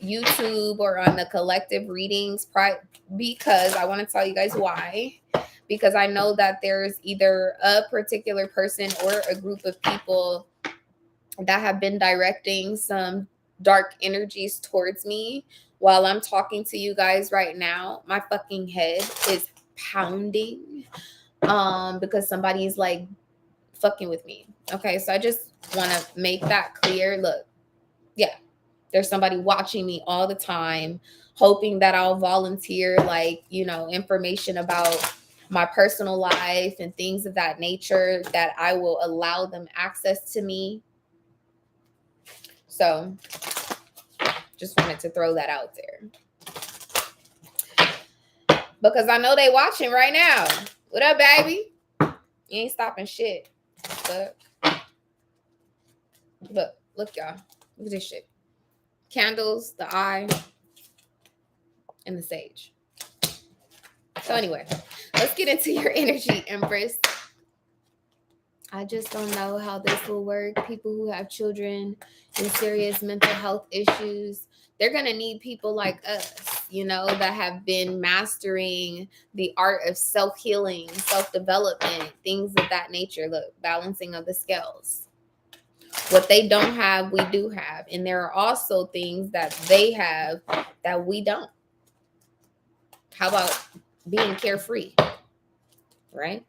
YouTube or on the collective readings because I want to tell you guys why. Because I know that there's either a particular person or a group of people that have been directing some dark energies towards me while I'm talking to you guys right now. My fucking head is pounding because somebody is fucking with me. Okay, so I just want to make that clear. Look, yeah, there's somebody watching me all the time, hoping that I'll volunteer information about my personal life and things of that nature, that I will allow them access to me. So just wanted to throw that out there because I know they watching right now. What up, baby? You ain't stopping shit. Look, y'all. Look at this shit. Candles, the eye, and the sage. So anyway, let's get into your energy, Empress. I just don't know how this will work. People who have children and serious mental health issues, they're going to need people like us, that have been mastering the art of self-healing, self-development, things of that nature. Look, balancing of the scales. What they don't have, we do have. And there are also things that they have that we don't. How about being carefree? Right?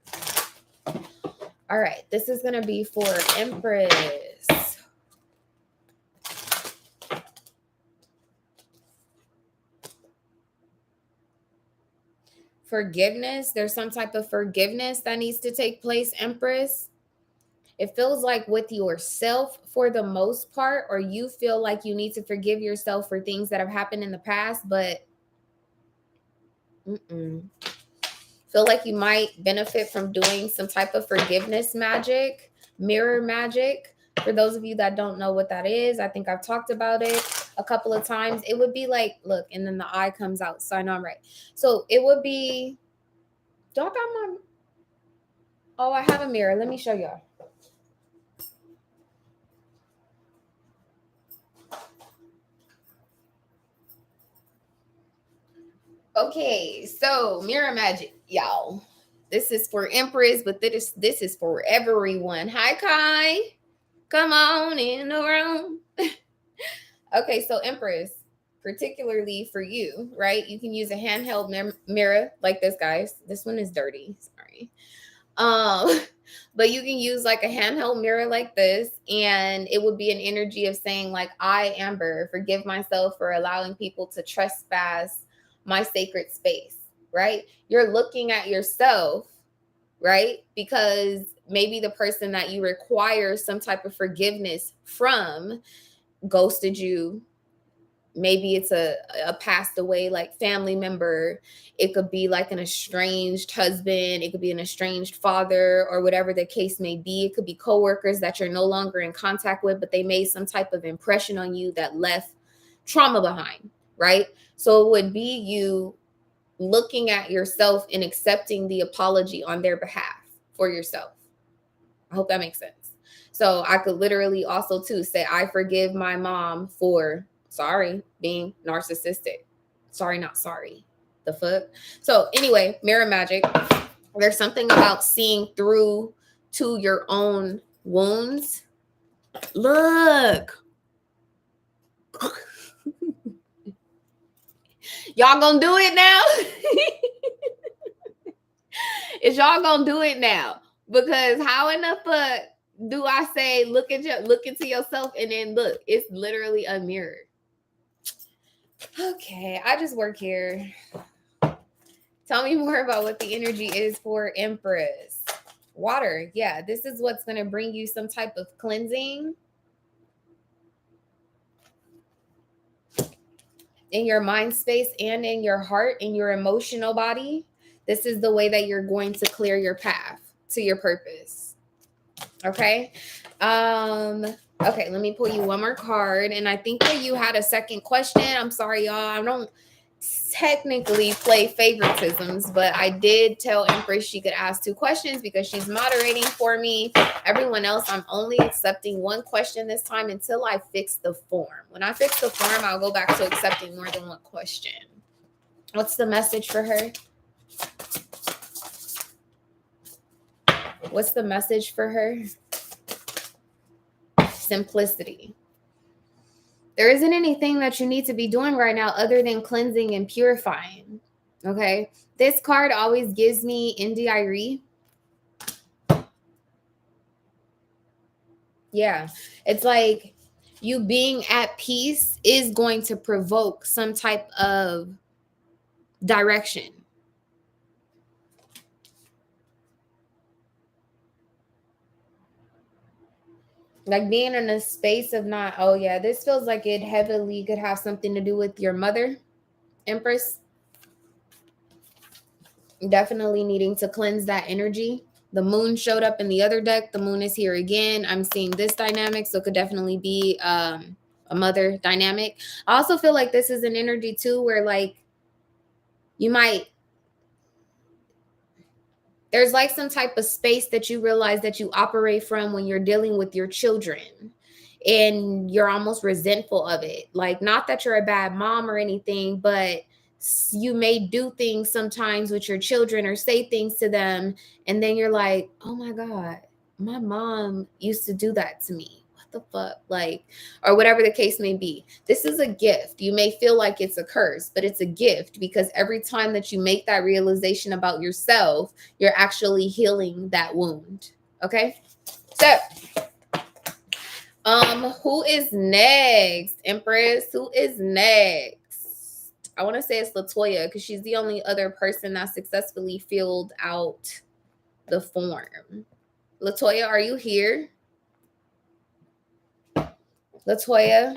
All right. This is going to be for Empress. Forgiveness. There's some type of forgiveness that needs to take place, Empress. It feels like with yourself for the most part, or you feel like you need to forgive yourself for things that have happened in the past, but feel like you might benefit from doing some type of forgiveness magic, mirror magic. For those of you that don't know what that is, I think I've talked about it a couple of times. It would be look, and then the eye comes out. So I know I'm right. So it would be, do I got my, oh, I have a mirror. Let me show y'all. Okay, so mirror magic, y'all. This is for Empress, but this is for everyone. Hi, Kai. Come on in the room. Okay, so Empress, particularly for you, right? You can use a handheld mirror like this, guys. This one is dirty. Sorry. Um, but you can use like a handheld mirror like this, and it would be an energy of saying, like, I, Amber, forgive myself for allowing people to trespass my sacred space, right? You're looking at yourself, right? Because maybe the person that you require some type of forgiveness from ghosted you. Maybe it's a passed away like family member. It could be like an estranged husband. It could be an estranged father, or whatever the case may be. It could be coworkers that you're no longer in contact with, but they made some type of impression on you that left trauma behind, right? So it would be you looking at yourself and accepting the apology on their behalf for yourself. I hope that makes sense. So I could literally also too say, I forgive my mom for being narcissistic. Sorry, not sorry. The fuck? So anyway, mirror magic. There's something about seeing through to your own wounds. Look. Y'all gonna do it now? Is y'all gonna do it now? Because how in the fuck do I say look into yourself and then look? It's literally a mirror. Okay, I just work here. Tell me more about what the energy is for Empress. Water. Yeah, this is what's going to bring you some type of cleansing in your mind space and in your heart, in your emotional body. This is the way that you're going to clear your path to your purpose. Okay. Okay, let me pull you one more card. And I think that you had a second question. I'm sorry, y'all. I don't technically play favoritisms, but I did tell Empress she could ask 2 questions because she's moderating for me. Everyone else, I'm only accepting 1 question this time until I fix the form. When I fix the form, I'll go back to accepting more than 1 question. What's the message for her? What's the message for her? Simplicity. There isn't anything that you need to be doing right now other than cleansing and purifying. Okay. This card always gives me NDIRE. Yeah. It's like you being at peace is going to provoke some type of direction. Like being in a space of not, oh yeah, this feels like it heavily could have something to do with your mother, Empress. Definitely needing to cleanse that energy. The moon showed up in the other deck. The moon is here again. I'm seeing this dynamic. So it could definitely be a mother dynamic. I also feel like this is an energy too, where like you might, there's like some type of space that you realize that you operate from when you're dealing with your children, and you're almost resentful of it. Like, not that you're a bad mom or anything, but you may do things sometimes with your children or say things to them, and then you're like, oh my God, my mom used to do that to me. What the fuck? Like, or whatever the case may be. This is a gift. You may feel like it's a curse, but it's a gift, because every time that you make that realization about yourself, you're actually healing that wound. Okay? So, who is next? Empress, who is next? I want to say it's Latoya, because she's the only other person that successfully filled out the form. Latoya, are you here? Latoya,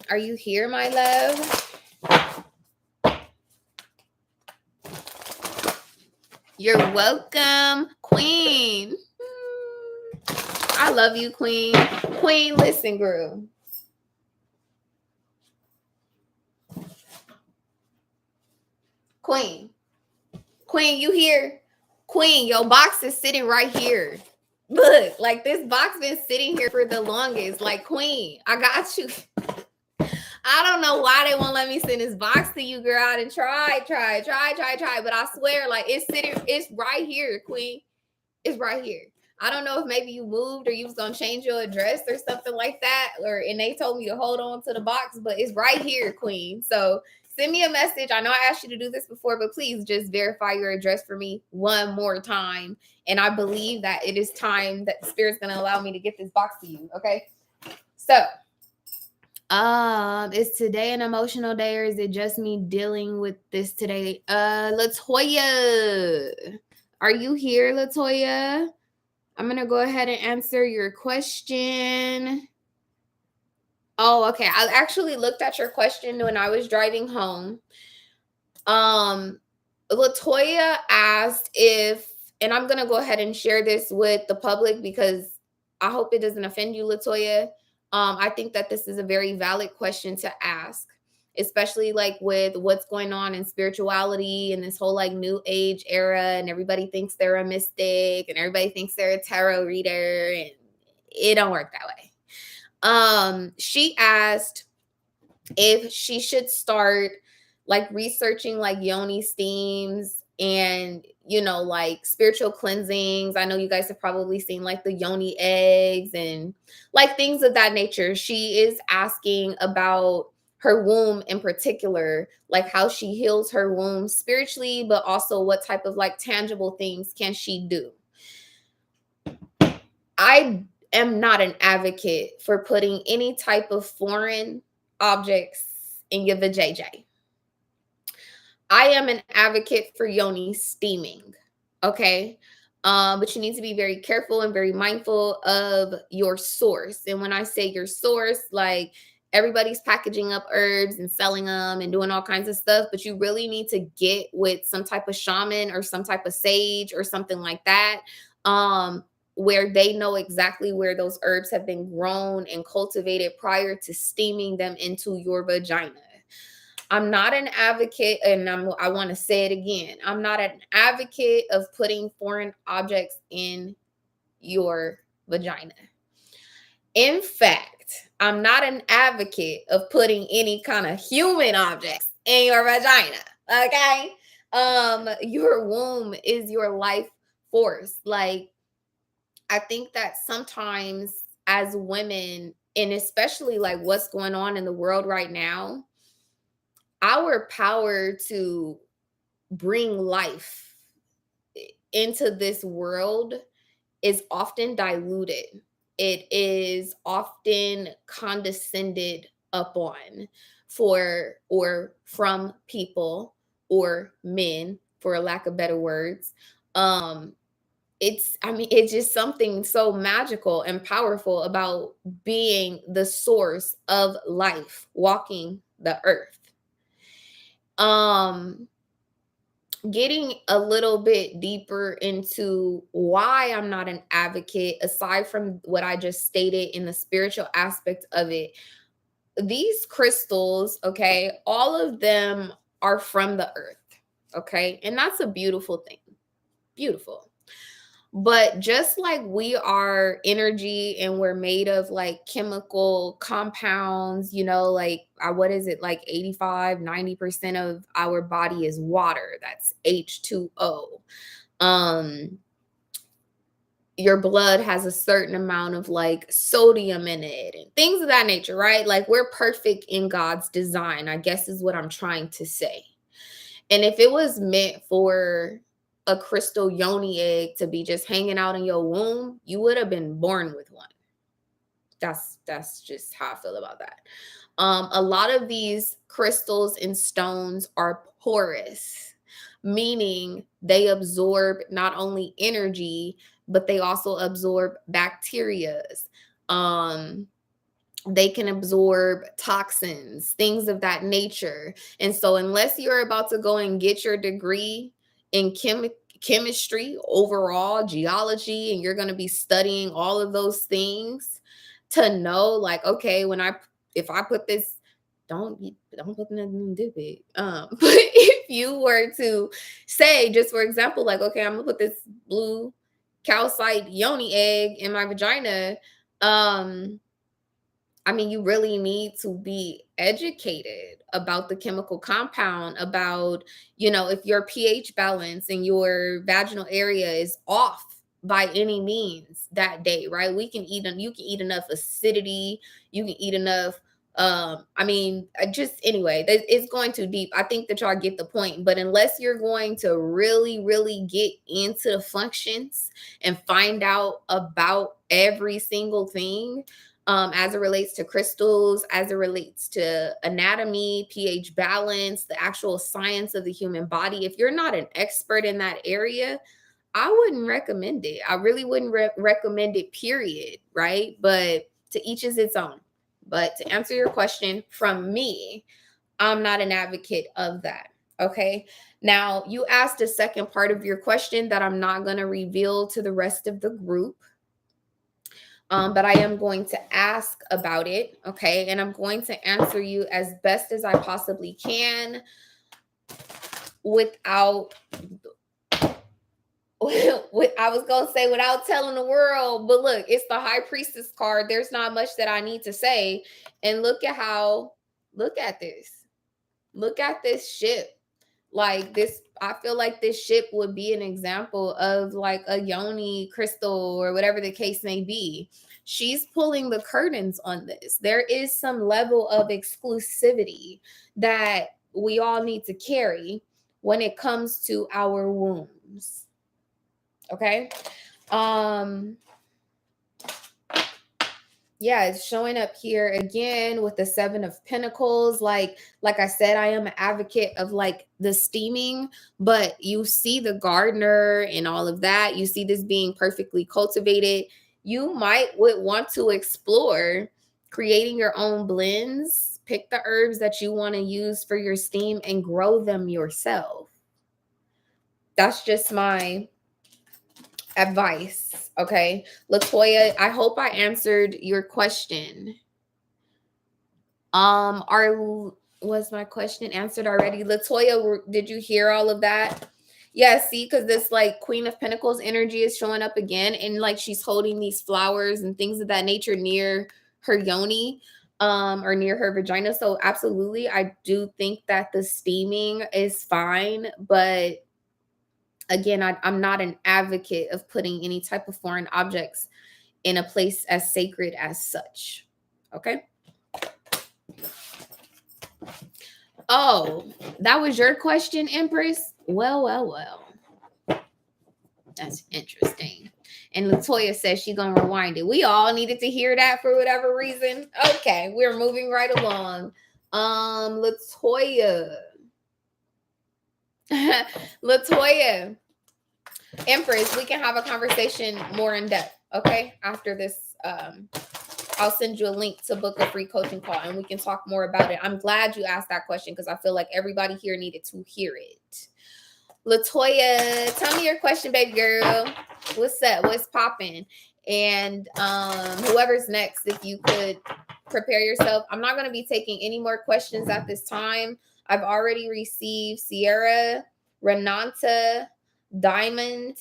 are you here, my love? You're welcome, Queen. I love you, Queen. Queen, listen, girl. Queen, you here? Queen, your box is sitting right here. Look, like this box been sitting here for the longest. Like, Queen, I got you. I don't know why they won't let me send this box to you, girl. I done try. But I swear, like it's right here, queen. It's right here. I don't know if maybe you moved or you was gonna change your address or something like that, and they told me to hold on to the box, but it's right here, queen. So send me a message. I know I asked you to do this before, but please just verify your address for me one more time. And I believe that it is time that the Spirit's gonna allow me to get this box to you. Okay. So is today an emotional day or is it just me dealing with this today? Latoya, are you here, Latoya? I'm going to go ahead and answer your question. Oh, okay. I actually looked at your question when I was driving home. Latoya asked if, and I'm going to go ahead and share this with the public because I hope it doesn't offend you, Latoya. I think that this is a very valid question to ask, especially like with what's going on in spirituality and this whole like new age era, and everybody thinks they're a mystic and everybody thinks they're a tarot reader, and it don't work that way. She asked if she should start like researching like yoni steams and like spiritual cleansings. I know you guys have probably seen like the yoni eggs and like things of that nature. She is asking about her womb in particular, like how she heals her womb spiritually, but also what type of like tangible things can she do. I am not an advocate for putting any type of foreign objects in your vajayjay. I am an advocate for yoni steaming. Okay. But you need to be very careful and very mindful of your source. And when I say your source, like everybody's packaging up herbs and selling them and doing all kinds of stuff, but you really need to get with some type of shaman or some type of sage or something like that. Where they know exactly where those herbs have been grown and cultivated prior to steaming them into your vagina. I'm not an advocate, and I want to say it again. I'm not an advocate of putting foreign objects in your vagina. In fact, I'm not an advocate of putting any kind of human objects in your vagina. Okay? Your womb is your life force. Like, I think that sometimes as women, and especially like what's going on in the world right now, our power to bring life into this world is often diluted. It is often condescended upon for or from people or men, for a lack of better words. It's just something so magical and powerful about being the source of life, walking the earth. Getting a little bit deeper into why I'm not an advocate, aside from what I just stated in the spiritual aspect of it. These crystals, okay, all of them are from the earth, okay? And that's a beautiful thing. Beautiful. But just like we are energy and we're made of like chemical compounds, like what is it, like 85-90% of our body is water. That's H2O. Your blood has a certain amount of like sodium in it and things of that nature, right? Like we're perfect in God's design, I guess is what I'm trying to say. And if it was meant for a crystal yoni egg to be just hanging out in your womb, you would have been born with one. That's just how I feel about that. A lot of these crystals and stones are porous, meaning they absorb not only energy, but they also absorb bacterias. They can absorb toxins, things of that nature. And so unless you're about to go and get your degree in chemistry, overall geology, and you're going to be studying all of those things to know, like, okay, if I put this, don't put nothing too big. But if you were to say, just for example, like, okay, I'm gonna put this blue calcite yoni egg in my vagina, I mean, you really need to be educated about the chemical compound, about, if your pH balance in your vaginal area is off by any means that day, right? You can eat enough acidity, you can eat enough I mean, just anyway, it's going too deep. I think that y'all get the point. But unless you're going to really, really get into the functions and find out about every single thing, as it relates to crystals, as it relates to anatomy, pH balance, the actual science of the human body, if you're not an expert in that area, I wouldn't recommend it. I really wouldn't recommend it, period. Right. But to each is its own. But to answer your question, from me, I'm not an advocate of that. Okay. Now, you asked a second part of your question that I'm not going to reveal to the rest of the group. But I am going to ask about it. Okay. And I'm going to answer you as best as I possibly can without I was gonna say without telling the world, but look, it's the High Priestess card. There's not much that I need to say. And look at this. Look at this ship. Like this, I feel like this ship would be an example of like a yoni crystal or whatever the case may be. She's pulling the curtains on this. There is some level of exclusivity that we all need to carry when it comes to our wombs. Okay. Yeah, it's showing up here again with the 7 of Pentacles. Like I said, I am an advocate of like the steaming, but you see the gardener and all of that. You see this being perfectly cultivated. You would want to explore creating your own blends. Pick the herbs that you want to use for your steam and grow them yourself. That's just my advice. Okay. Latoya, I hope I answered your question. Was my question answered already? Latoya, did you hear all of that? Yeah, see, because this like Queen of Pentacles energy is showing up again, and like she's holding these flowers and things of that nature near her yoni, or near her vagina. So absolutely, I do think that the steaming is fine, but again, I'm not an advocate of putting any type of foreign objects in a place as sacred as such. Okay. Oh, that was your question, Empress? Well. That's interesting. And Latoya says she's going to rewind it. We all needed to hear that for whatever reason. Okay, we're moving right along. Latoya. Latoya. Empress, we can have a conversation more in depth, okay? After this, I'll send you a link to book a free coaching call and we can talk more about it. I'm glad you asked that question because I feel like everybody here needed to hear it. Latoya, tell me your question, baby girl. What's up? What's popping? And whoever's next, if you could prepare yourself. I'm not going to be taking any more questions at this time. I've already received Sierra, Renata, Diamond,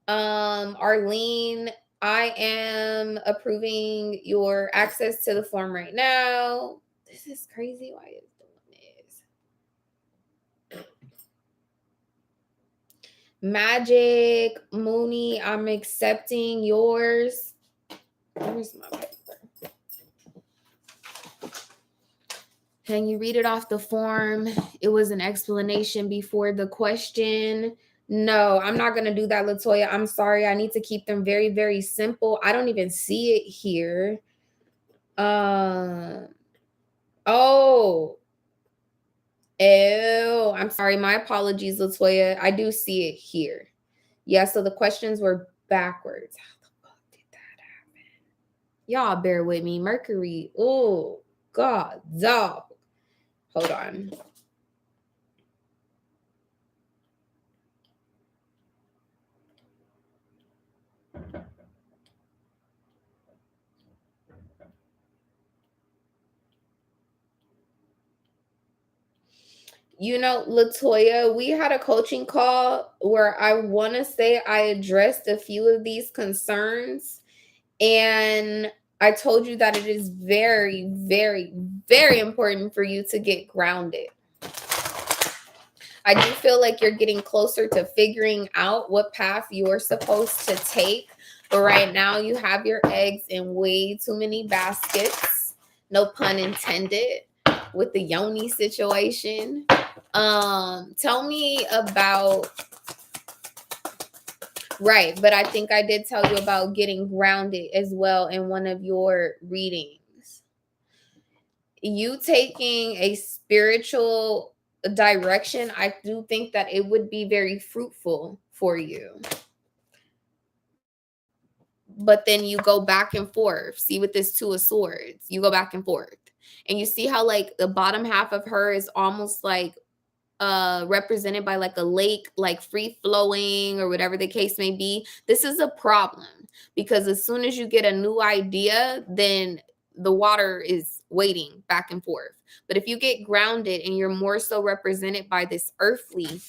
Arlene. I am approving your access to the form right now. This is crazy. Why is doing this? Magic, Mooney, I'm accepting yours. Where's my paper? Can you read it off the form? It was an explanation before the question. No, I'm not going to do that, Latoya. I'm sorry. I need to keep them very, very simple. I don't even see it here. Oh, ew. I'm sorry. My apologies, Latoya. I do see it here. Yeah, so the questions were backwards. How the fuck did that happen? Y'all bear with me. Mercury. Oh, God, dog. Hold on. You know, Latoya, we had a coaching call where I want to say I addressed a few of these concerns. And I told you that it is very, very, very important for you to get grounded. I do feel like you're getting closer to figuring out what path you're supposed to take. But right now you have your eggs in way too many baskets. No pun intended with the yoni situation. Tell me about, right, but I think I did tell you about getting grounded as well in one of your readings. You taking a spiritual direction, I do think that it would be very fruitful for you. But then you go back and forth. See, with this Two of Swords, you go back and forth. And you see how like the bottom half of her is almost like represented by like a lake, like free flowing or whatever the case may be. This is a problem because as soon as you get a new idea, then the water is waiting back and forth. But if you get grounded and you're more so represented by this earthly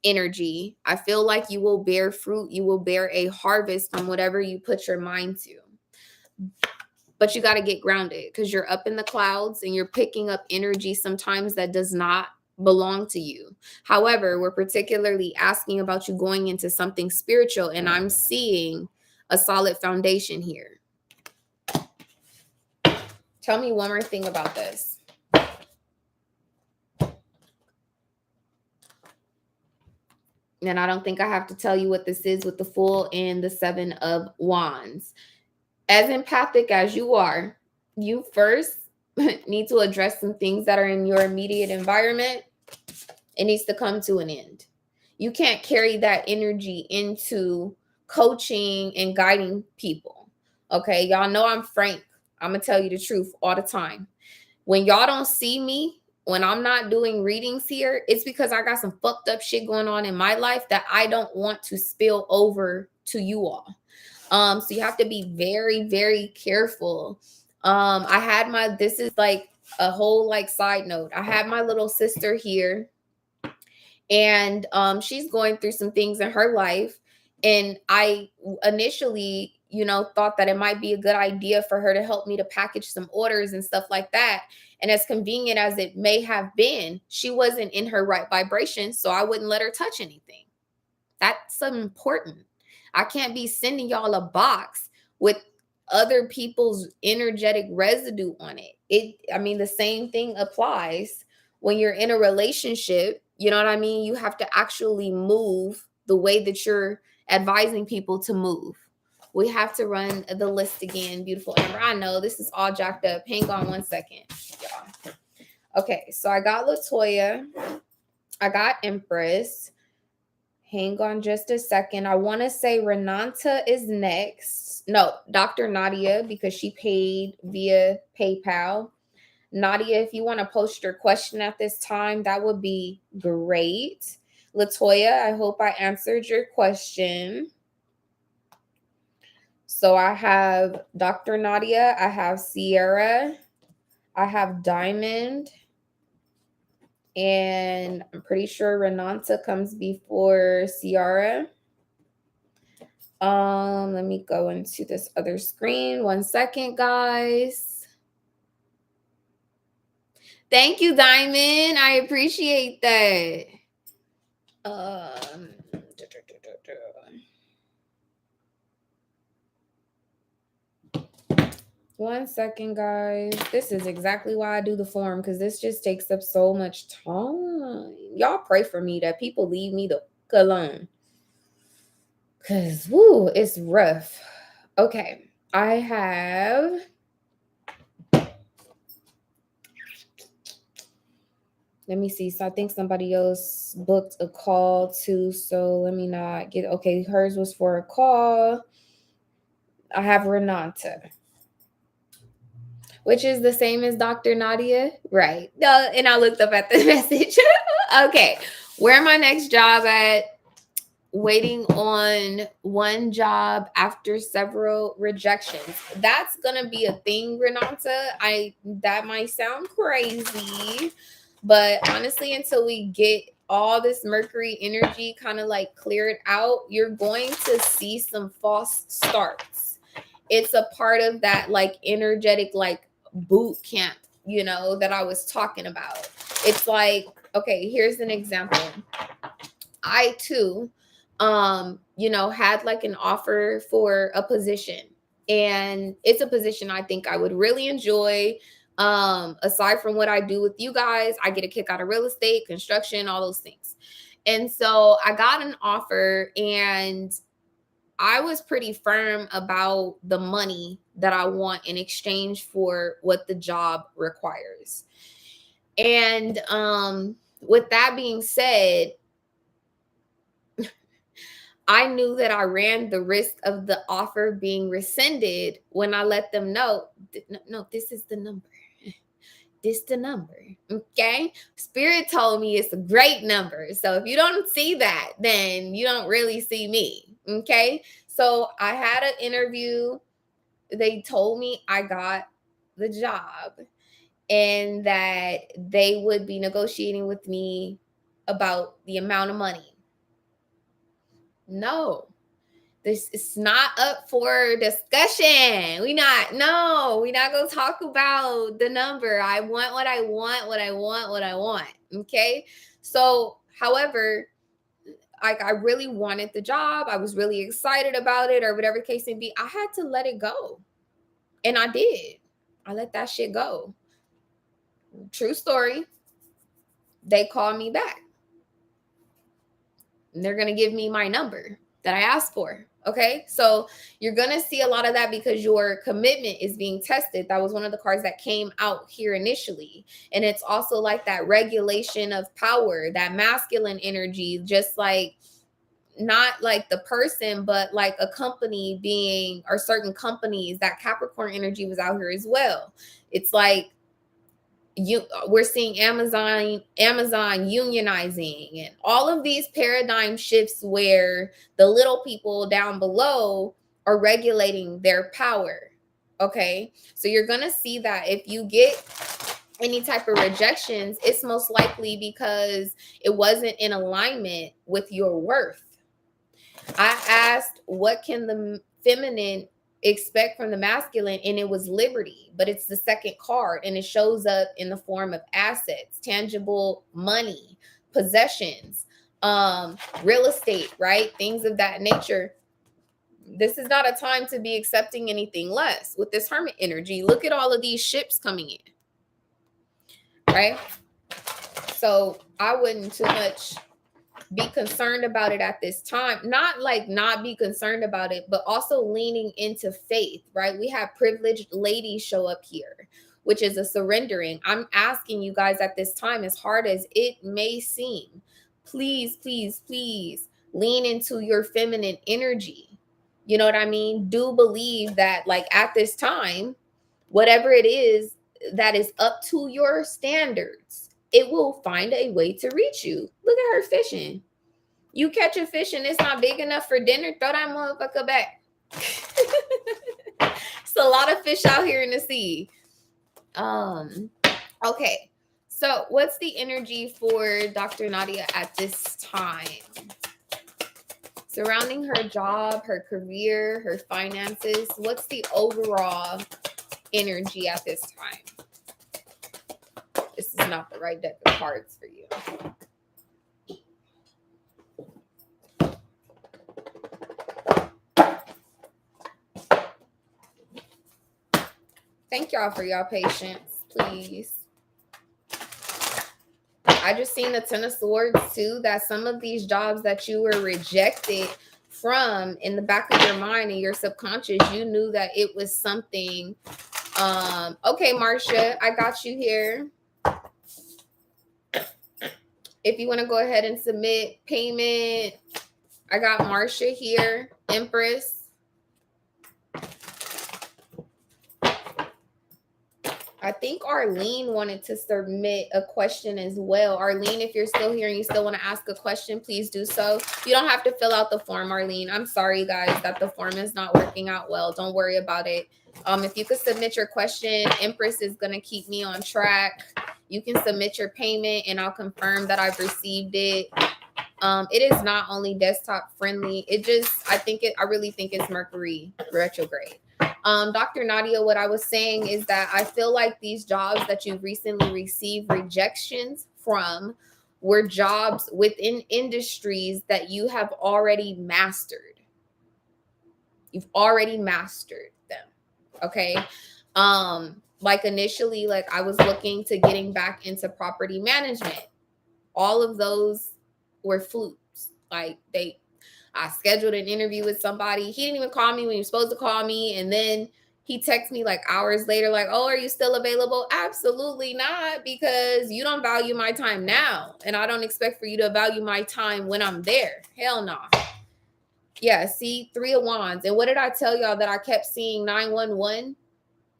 energy, I feel like you will bear fruit. You will bear a harvest from whatever you put your mind to. But you got to get grounded because you're up in the clouds and you're picking up energy sometimes that does not belong to you. However, we're particularly asking about you going into something spiritual, and I'm seeing a solid foundation here. Tell me one more thing about this. And I don't think I have to tell you what this is with the Fool and the Seven of Wands. As empathic as you are, you first need to address some things that are in your immediate environment. It needs to come to an end. You can't carry that energy into coaching and guiding people. Okay, y'all know I'm frank. I'm going to tell you the truth all the time. When y'all don't see me, when I'm not doing readings here, it's because I got some fucked up shit going on in my life that I don't want to spill over to you all. So you have to be very, very careful. I had this is like a whole like side note. I had my little sister here, and she's going through some things in her life. And I initially, thought that it might be a good idea for her to help me to package some orders and stuff like that. And as convenient as it may have been, she wasn't in her right vibration, so I wouldn't let her touch anything. That's important. I can't be sending y'all a box with other people's energetic residue on it. The same thing applies when you're in a relationship. You know what I mean? You have to actually move the way that you're advising people to move. We have to run the list again, beautiful Amber. I know this is all jacked up. Hang on one second, y'all. Okay, so I got Latoya. I got Empress. Hang on just a second. I want to say Renata is next. No, Dr. Nadia, because she paid via PayPal. Nadia, if you want to post your question at this time, that would be great. Latoya, I hope I answered your question. So I have Dr. Nadia, I have Sierra, I have Diamond, and I'm pretty sure Renata comes before Ciara. Let me go into this other screen. 1 second, guys. Thank you, Diamond. I appreciate that. 1 second, guys. This is exactly why I do the form, because this just takes up so much time. Y'all pray for me that people leave me the fuck alone. Because, woo, it's rough. Okay. I have... Let me see. So I think somebody else booked a call too. So let me not get... Okay, hers was for a call. I have Renata, which is the same as Dr. Nadia. Right. And I looked up at the message. Okay. Where my next job at? Waiting on one job after several rejections. That's gonna be a thing, Renata. That might sound crazy, but honestly, until we get all this Mercury energy kind of like cleared out, you're going to see some false starts. it's a part of that like energetic like boot camp, you know, that I was talking about. It's like, okay, here's an example. I too, you know, had like an offer for a position, and it's a position I think I would really enjoy. Aside from what I do with you guys, I get a kick out of real estate, construction, all those things. And so I got an offer, and I was pretty firm about the money that I want in exchange for what the job requires. And with that being said, I knew that I ran the risk of the offer being rescinded when I let them know, no, this is the number. This the number. Okay. Spirit told me it's a great number. So if you don't see that, then you don't really see me. Okay. So I had an interview. They told me I got the job and that they would be negotiating with me about the amount of money. No, this is not up for discussion. We're not gonna talk about the number. I want what I want, what I want, what I want. Okay. So, however, I really wanted the job. I was really excited about it, or whatever the case may be. I had to let it go. And I did. I let that shit go. True story. They called me back. And they're gonna give me my number that I asked for. Okay. So you're going to see a lot of that because your commitment is being tested. That was one of the cards that came out here initially. And it's also like that regulation of power, that masculine energy, just like not like the person, but like a company being, or certain companies, that Capricorn energy was out here as well. It's like, we're seeing Amazon unionizing and all of these paradigm shifts where the little people down below are regulating their power. Okay. So you're going to see that if you get any type of rejections, it's most likely because it wasn't in alignment with your worth. I asked, what can the feminine expect from the masculine, and it was liberty, but it's the second card, and it shows up in the form of assets, tangible money, possessions, real estate, right? Things of that nature. This is not a time to be accepting anything less. With this hermit energy, look at all of these ships coming in, right? So I wouldn't too much be concerned about it at this time. Not like not be concerned about it, but also leaning into faith, right? We have privileged ladies show up here, which is a surrendering. I'm asking you guys at this time, as hard as it may seem, please, please, please lean into your feminine energy. You know what I mean? Do believe that, like, at this time, whatever it is that is up to your standards, it will find a way to reach you. Look at her fishing. You catch a fish and it's not big enough for dinner, throw that motherfucker back. It's a lot of fish out here in the sea. Okay. So what's the energy for Dr. Nadia at this time? Surrounding her job, her career, her finances. What's the overall energy at this time? This is not the right deck of cards for you. Thank y'all for y'all patience, please. I just seen the Ten of Swords too, that some of these jobs that you were rejected from, in the back of your mind and your subconscious, you knew that it was something. Okay, Marcia, I got you here. If you want to go ahead and submit payment, I got Marcia here, Empress. I think Arlene wanted to submit a question as well. Arlene, if you're still here and you still want to ask a question, please do so. You don't have to fill out the form, Arlene. I'm sorry, guys, that the form is not working out well. Don't worry about it. If you could submit your question, Empress is going to keep me on track. You can submit your payment and I'll confirm that I've received it. It is not only desktop friendly. I really think it's Mercury retrograde. Dr. Nadia, what I was saying is that I feel like these jobs that you've recently received rejections from were jobs within industries that you have already mastered. You've already mastered them. Okay. Like initially, like I was looking to getting back into property management. All of those were flukes. Like I scheduled an interview with somebody. He didn't even call me when he was supposed to call me. And then he texted me like hours later, like, oh, are you still available? Absolutely not, because you don't value my time now. And I don't expect for you to value my time when I'm there. Hell no. Yeah, see, 3 of Wands. And what did I tell y'all that I kept seeing 911?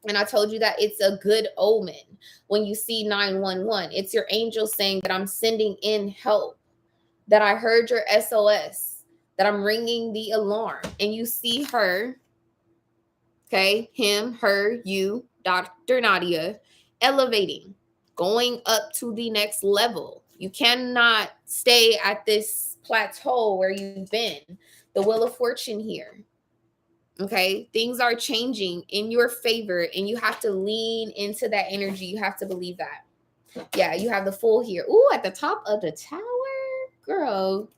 And I told you that it's a good omen when you see 911. It's your angel saying that I'm sending in help, that I heard your SOS, that I'm ringing the alarm. And you see her, okay, him, her, you, Dr. Nadia, elevating, going up to the next level. You cannot stay at this plateau where you've been. The Wheel of Fortune here. Okay, things are changing in your favor, and you have to lean into that energy. You have to believe that. Yeah, you have the Fool here. Ooh, at the top of the tower, girl.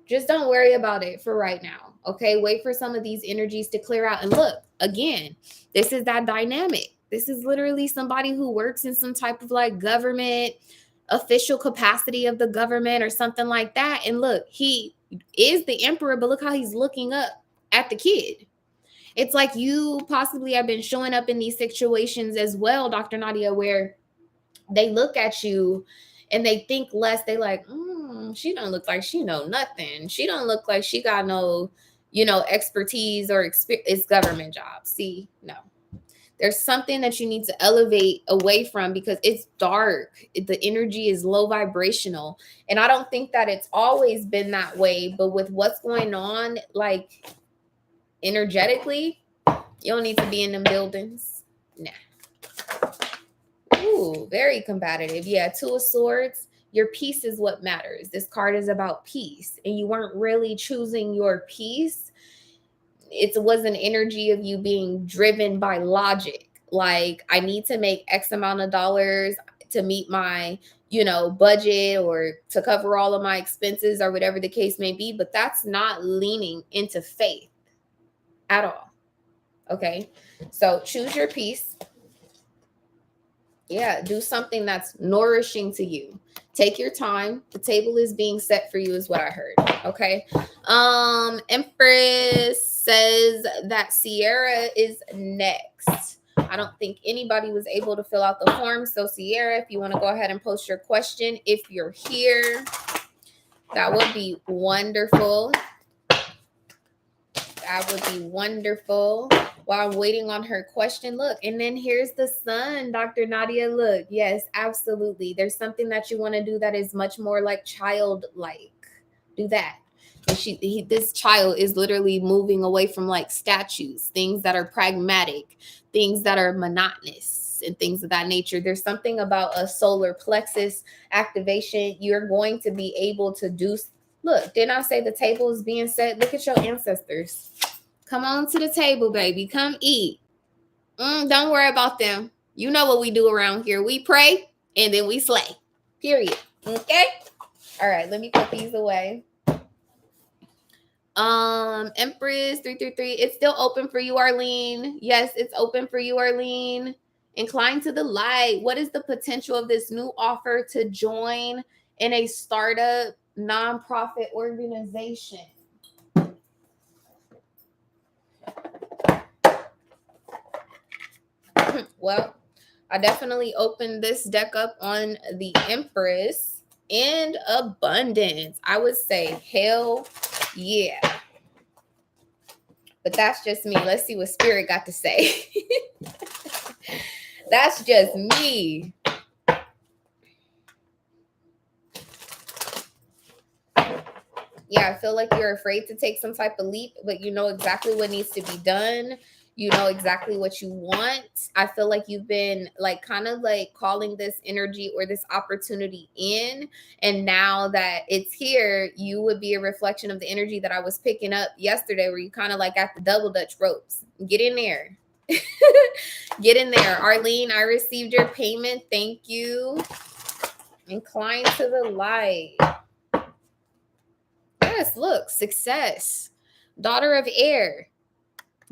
Just don't worry about it for right now. Okay, wait for some of these energies to clear out. And look, again, this is that dynamic. This is literally somebody who works in some type of like government official capacity of the government or something like that. And look, he is the emperor, but look how he's looking up at the kid. It's like you possibly have been showing up in these situations as well, Dr. Nadia, where they look at you and they think less. They like, she don't look like she know nothing. She don't look like she got no, expertise or experience. It's government jobs. See, no. There's something that you need to elevate away from because it's dark. The energy is low vibrational. And I don't think that it's always been that way. But with what's going on, like energetically, you don't need to be in them buildings. Nah. Ooh, very combative. Yeah, 2 of Swords. Your peace is what matters. This card is about peace. And you weren't really choosing your peace. It was an energy of you being driven by logic. Like, I need to make X amount of dollars to meet my, budget or to cover all of my expenses or whatever the case may be. But that's not leaning into faith at all. Okay. So choose your peace. Yeah. Do something that's nourishing to you. Take your time. The table is being set for you is what I heard. Okay. Empress says that Sierra is next. I don't think anybody was able to fill out the form. So Sierra, if you want to go ahead and post your question, if you're here, that would be wonderful. That would be wonderful. While I'm waiting on her question, look, and then here's the sun, Dr. Nadia. Look, yes, absolutely. There's something that you want to do that is much more like childlike. Do that. And this child is literally moving away from like statues, things that are pragmatic, things that are monotonous, and things of that nature. There's something about a solar plexus activation. You're going to be able to do. Look, didn't I say the table is being set? Look at your ancestors. Come on to the table, baby. Come eat. Don't worry about them. You know what we do around here. We pray and then we slay. Period. Okay? All right, let me put these away. Empress 333. It's still open for you, Arlene. Yes, it's open for you, Arlene. Incline to the light. What is the potential of this new offer to join in a startup nonprofit organization? Well, I definitely opened this deck up on the Empress and abundance. I would say hell yeah. But that's just me. Let's see what Spirit got to say. That's just me. Yeah, I feel like you're afraid to take some type of leap, but you know exactly what needs to be done. You know exactly what you want. I feel like you've been like kind of like calling this energy or this opportunity in. And now that it's here, you would be a reflection of the energy that I was picking up yesterday, where you kind of like at the double Dutch ropes. Get in there. Get in there. Arlene, I received your payment. Thank you. Incline to the light. Yes, look, success. Daughter of air.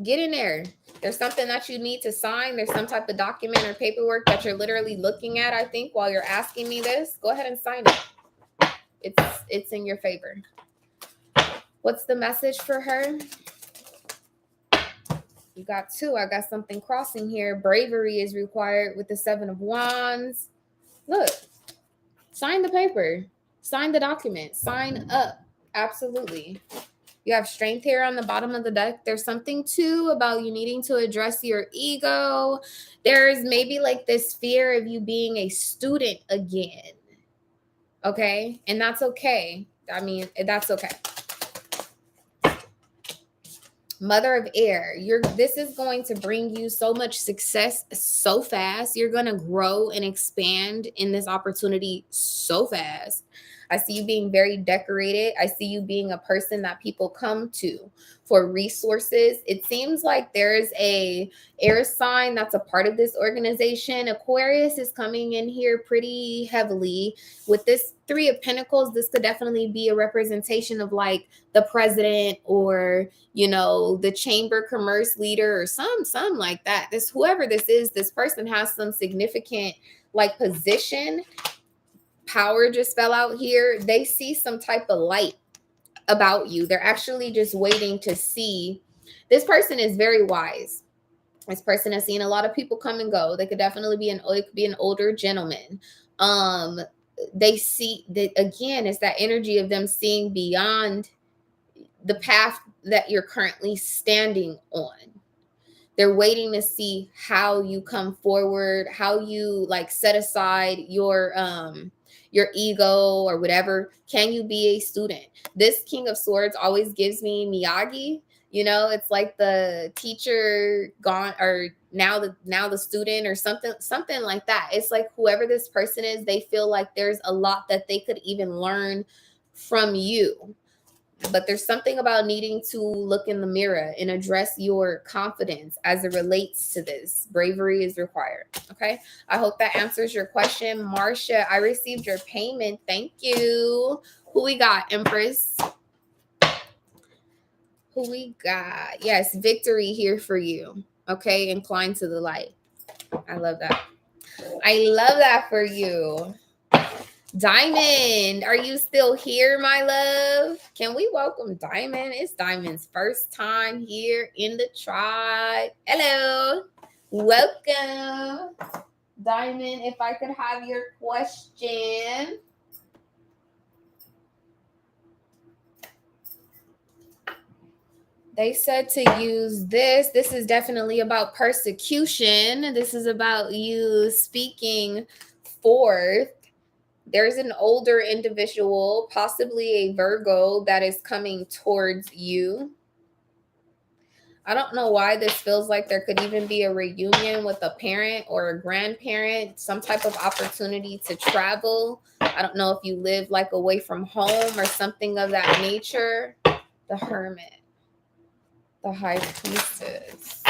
Get in there. There's something that you need to sign. There's some type of document or paperwork that you're literally looking at, I think, while you're asking me this. Go ahead and sign it. It's in your favor. What's the message for her? You got two. I got something crossing here. Bravery is required with the 7 of Wands. Look, sign the paper. Sign the document. Sign up. Absolutely. You have strength here on the bottom of the deck. There's something too about you needing to address your ego. There's maybe like this fear of you being a student again. Okay? And that's okay. I mean, that's okay. Mother of air, this is going to bring you so much success so fast. You're going to grow and expand in this opportunity so fast. I see you being very decorated. I see you being a person that people come to for resources. It seems like there's a air sign that's a part of this organization. Aquarius is coming in here pretty heavily. With this 3 of Pentacles, this could definitely be a representation of like the president or, you know, the chamber commerce leader or some like that. Whoever this is, this person has some significant like position. Power just fell out here. They see some type of light about you. They're actually just waiting to see. This person is very wise. This person has seen a lot of people come and go. They could definitely be an older gentleman. They see that, again, it's that energy of them seeing beyond the path that you're currently standing on. They're waiting to see how you come forward, how you like set aside your ego or whatever. Can you be a student? This King of Swords always gives me Miyagi. You know, it's like the teacher gone, or now the student, or something like that. It's like whoever this person is, they feel like there's a lot that they could even learn from you. But there's something about needing to look in the mirror and address your confidence as it relates to this. Bravery is required. Okay. I hope that answers your question. Marcia, I received your payment. Thank you. Who we got, Empress? Who we got? Yes, victory here for you. Okay. Incline to the light. I love that. I love that for you. Diamond, are you still here, my love? Can we welcome Diamond? It's Diamond's first time here in the tribe. Hello. Welcome. Diamond, if I could have your question. They said to use this. This is definitely about persecution. This is about you speaking forth. There's an older individual, possibly a Virgo, that is coming towards you. I don't know why this feels like there could even be a reunion with a parent or a grandparent, some type of opportunity to travel. I don't know if you live like away from home or something of that nature. The Hermit, the High Priestess.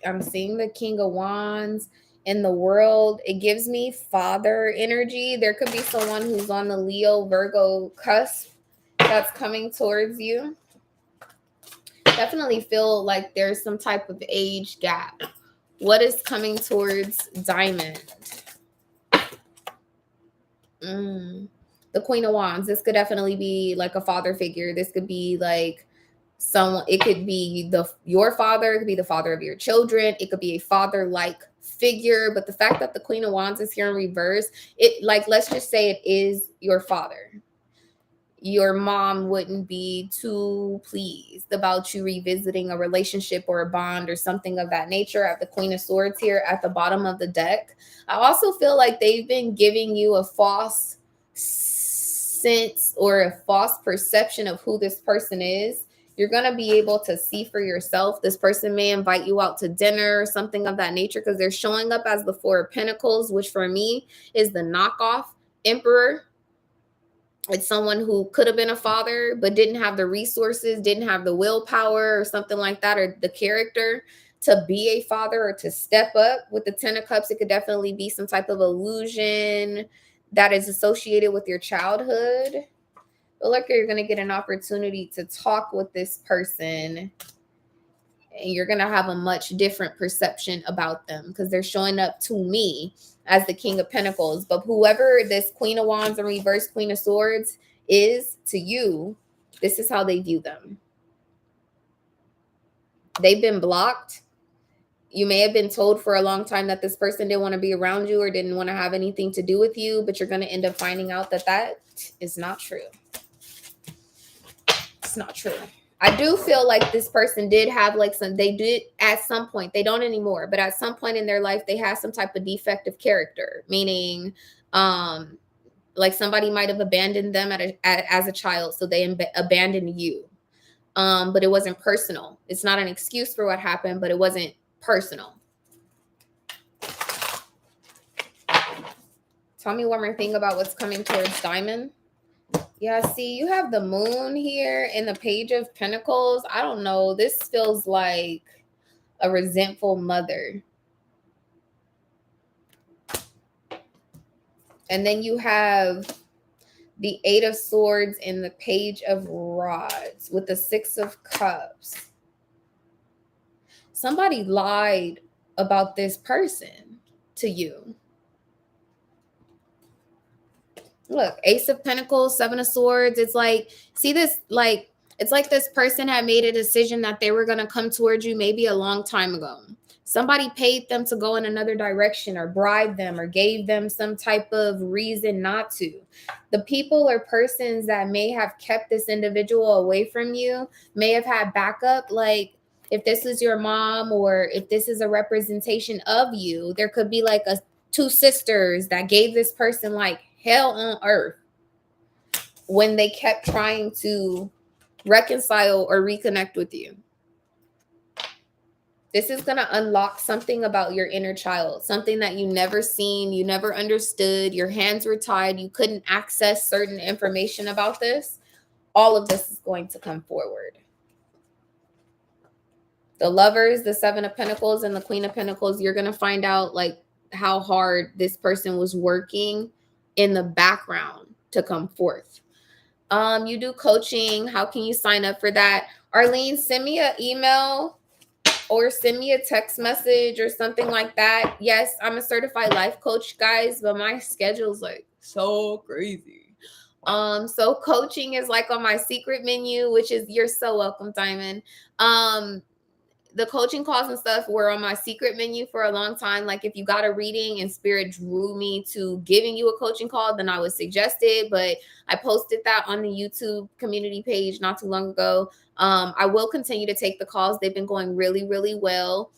I'm seeing the King of Wands in the world. It gives me father energy. There could be someone who's on the Leo Virgo cusp that's coming towards you. Definitely feel like there's some type of age gap. What is coming towards Diamond? The Queen of Wands. This could definitely be like a father figure. This could be like someone, it could be your father, it could be the father of your children, it could be a father-like figure. But the fact that the Queen of Wands is here in reverse, it, like, let's just say it is your father. Your mom wouldn't be too pleased about you revisiting a relationship or a bond or something of that nature. At the Queen of Swords here at the bottom of the deck, I also feel like they've been giving you a false sense or a false perception of who this person is. You're going to be able to see for yourself. This person may invite you out to dinner or something of that nature, because they're showing up as the 4 of Pentacles, which for me is the knockoff Emperor. It's someone who could have been a father, but didn't have the resources, didn't have the willpower or something like that, or the character to be a father or to step up. With the 10 of Cups, it could definitely be some type of illusion that is associated with your childhood. But like you're going to get an opportunity to talk with this person, and you're going to have a much different perception about them because they're showing up to me as the King of Pentacles. But whoever this Queen of Wands and reverse Queen of Swords is to you, this is how they view them. They've been blocked. You may have been told for a long time that this person didn't want to be around you or didn't want to have anything to do with you, but you're going to end up finding out that that is not true. It's not true. I do feel like this person did have like they did at some point, they don't anymore, but at some point in their life, they had some type of defective character, meaning like somebody might have abandoned them as a child. So they abandoned you. But it wasn't personal. It's not an excuse for what happened, but it wasn't personal. Tell me one more thing about what's coming towards Diamond. Yeah, see, you have the moon here in the Page of Pentacles. I don't know. This feels like a resentful mother. And then you have the 8 of Swords and the Page of Rods with the 6 of Cups. Somebody lied about this person to you. Look, Ace of Pentacles, 7 of Swords. It's like, see this, like, it's like this person had made a decision that they were going to come towards you maybe a long time ago. Somebody paid them to go in another direction or bribed them or gave them some type of reason not to. The people or persons that may have kept this individual away from you may have had backup. Like if this is your mom or if this is a representation of you, there could be like two sisters that gave this person like hell on earth when they kept trying to reconcile or reconnect with you. This is going to unlock something about your inner child, something that you never seen, you never understood, your hands were tied, you couldn't access certain information about this. All of this is going to come forward. The Lovers, the 7 of Pentacles, and the Queen of Pentacles, you're going to find out like how hard this person was working in the background to come forth. You do coaching. How can you sign up for that? Arlene, send me an email or send me a text message or something like that. Yes, I'm a certified life coach, guys, but my schedule's like so crazy. So coaching is like on my secret menu, which is, you're so welcome, Diamond. The coaching calls and stuff were on my secret menu for a long time. Like if you got a reading and spirit drew me to giving you a coaching call, then I would suggest it. But I posted that on the YouTube community page not too long ago. I will continue to take the calls. They've been going really, really well.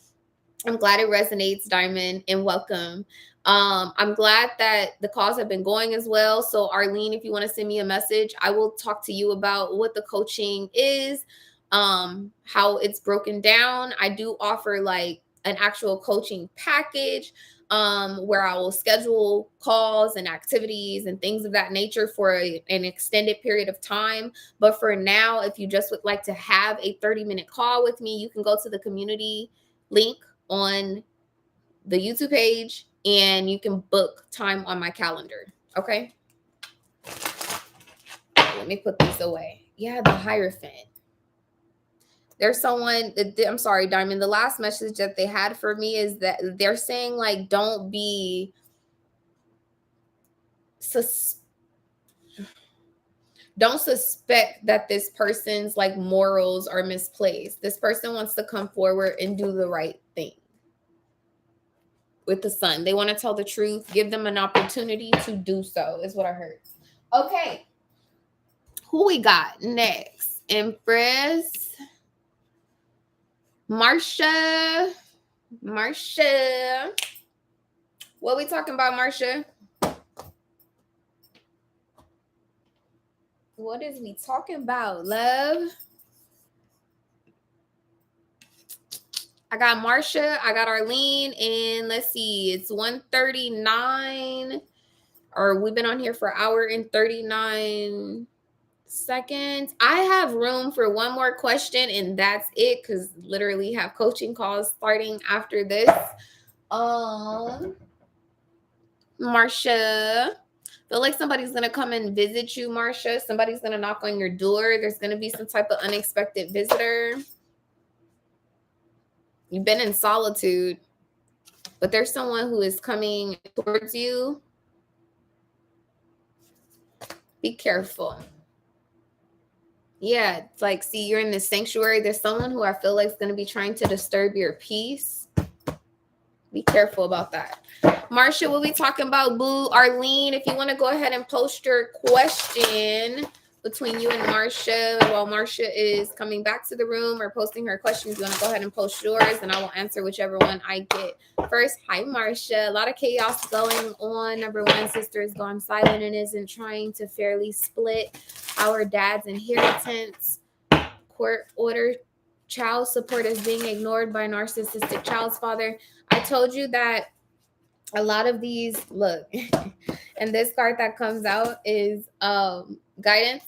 I'm glad it resonates, Diamond, and welcome. I'm glad that the calls have been going as well. So Arlene, if you want to send me a message, I will talk to you about what the coaching is, how it's broken down. I do offer like an actual coaching package where I will schedule calls and activities and things of that nature for an extended period of time. But for now, if you just would like to have a 30-minute call with me, you can go to the community link on the YouTube page and you can book time on my calendar. Okay. Let me put these away. Yeah, the Hierophant. There's someone, I'm sorry, Diamond. The last message that they had for me is that they're saying like, don't be don't suspect that this person's like morals are misplaced. This person wants to come forward and do the right thing. With the Sun, they want to tell the truth. Give them an opportunity to do so, is what I heard. Okay. Who we got next? Empress. Marsha. What we talking about, Marsha? What is we talking about, love? I got Marsha, I got Arlene, and let's see, it's 1:39. Or we've been on here for an hour and 39 seconds. I have room for one more question, and that's it, because literally have coaching calls starting after this. Marsha, feel like somebody's gonna come and visit you, Marsha. Somebody's gonna knock on your door. There's gonna be some type of unexpected visitor. You've been in solitude, but there's someone who is coming towards you. Be careful. Yeah, it's like, see, you're in this sanctuary. There's someone who I feel like is going to be trying to disturb your peace. Be careful about that. Marsha, we'll be talking about boo. Arlene, if you want to go ahead and post your question between you and Marsha while Marsha is coming back to the room or posting her questions, you want to go ahead and post yours, and I will answer whichever one I get first. Hi, Marsha. A lot of chaos going on. Number one, sister has gone silent and isn't trying to fairly split our dad's inheritance. Court order child support is being ignored by narcissistic child's father. I told you that a lot of these, look, and this card that comes out is guidance.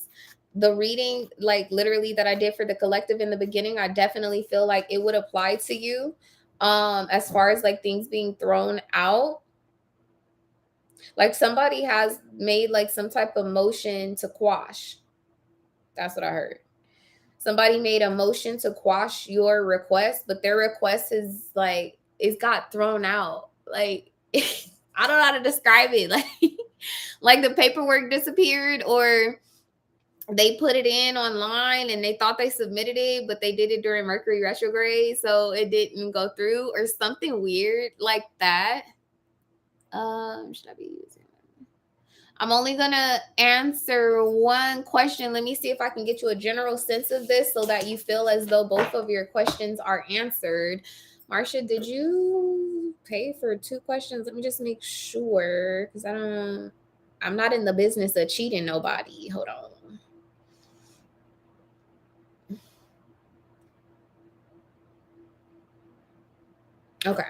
The reading, like literally that I did for the collective in the beginning, I definitely feel like it would apply to you as far as like things being thrown out. Like somebody has made like some type of motion to quash. That's what I heard. Somebody made a motion to quash your request, but their request is like, it got thrown out. Like, I don't know how to describe it. Like the paperwork disappeared, or they put it in online and they thought they submitted it, but they did it during Mercury retrograde, so it didn't go through, or something weird like that. Should I be using? I'm only gonna answer one question. Let me see if I can get you a general sense of this so that you feel as though both of your questions are answered. Marsha, did you pay for 2 questions? Let me just make sure, because I'm not in the business of cheating nobody. Hold on. Okay.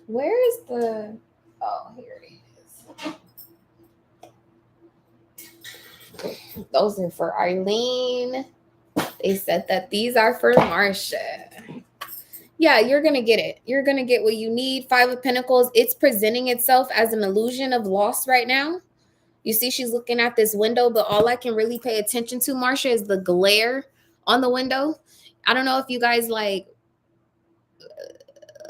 Where is the... Oh, here it is. Those are for Eileen. They said that these are for Marsha. Yeah, you're going to get it. You're going to get what you need. 5 of Pentacles. It's presenting itself as an illusion of loss right now. You see, she's looking at this window, but all I can really pay attention to, Marsha, is the glare on the window. I don't know if you guys like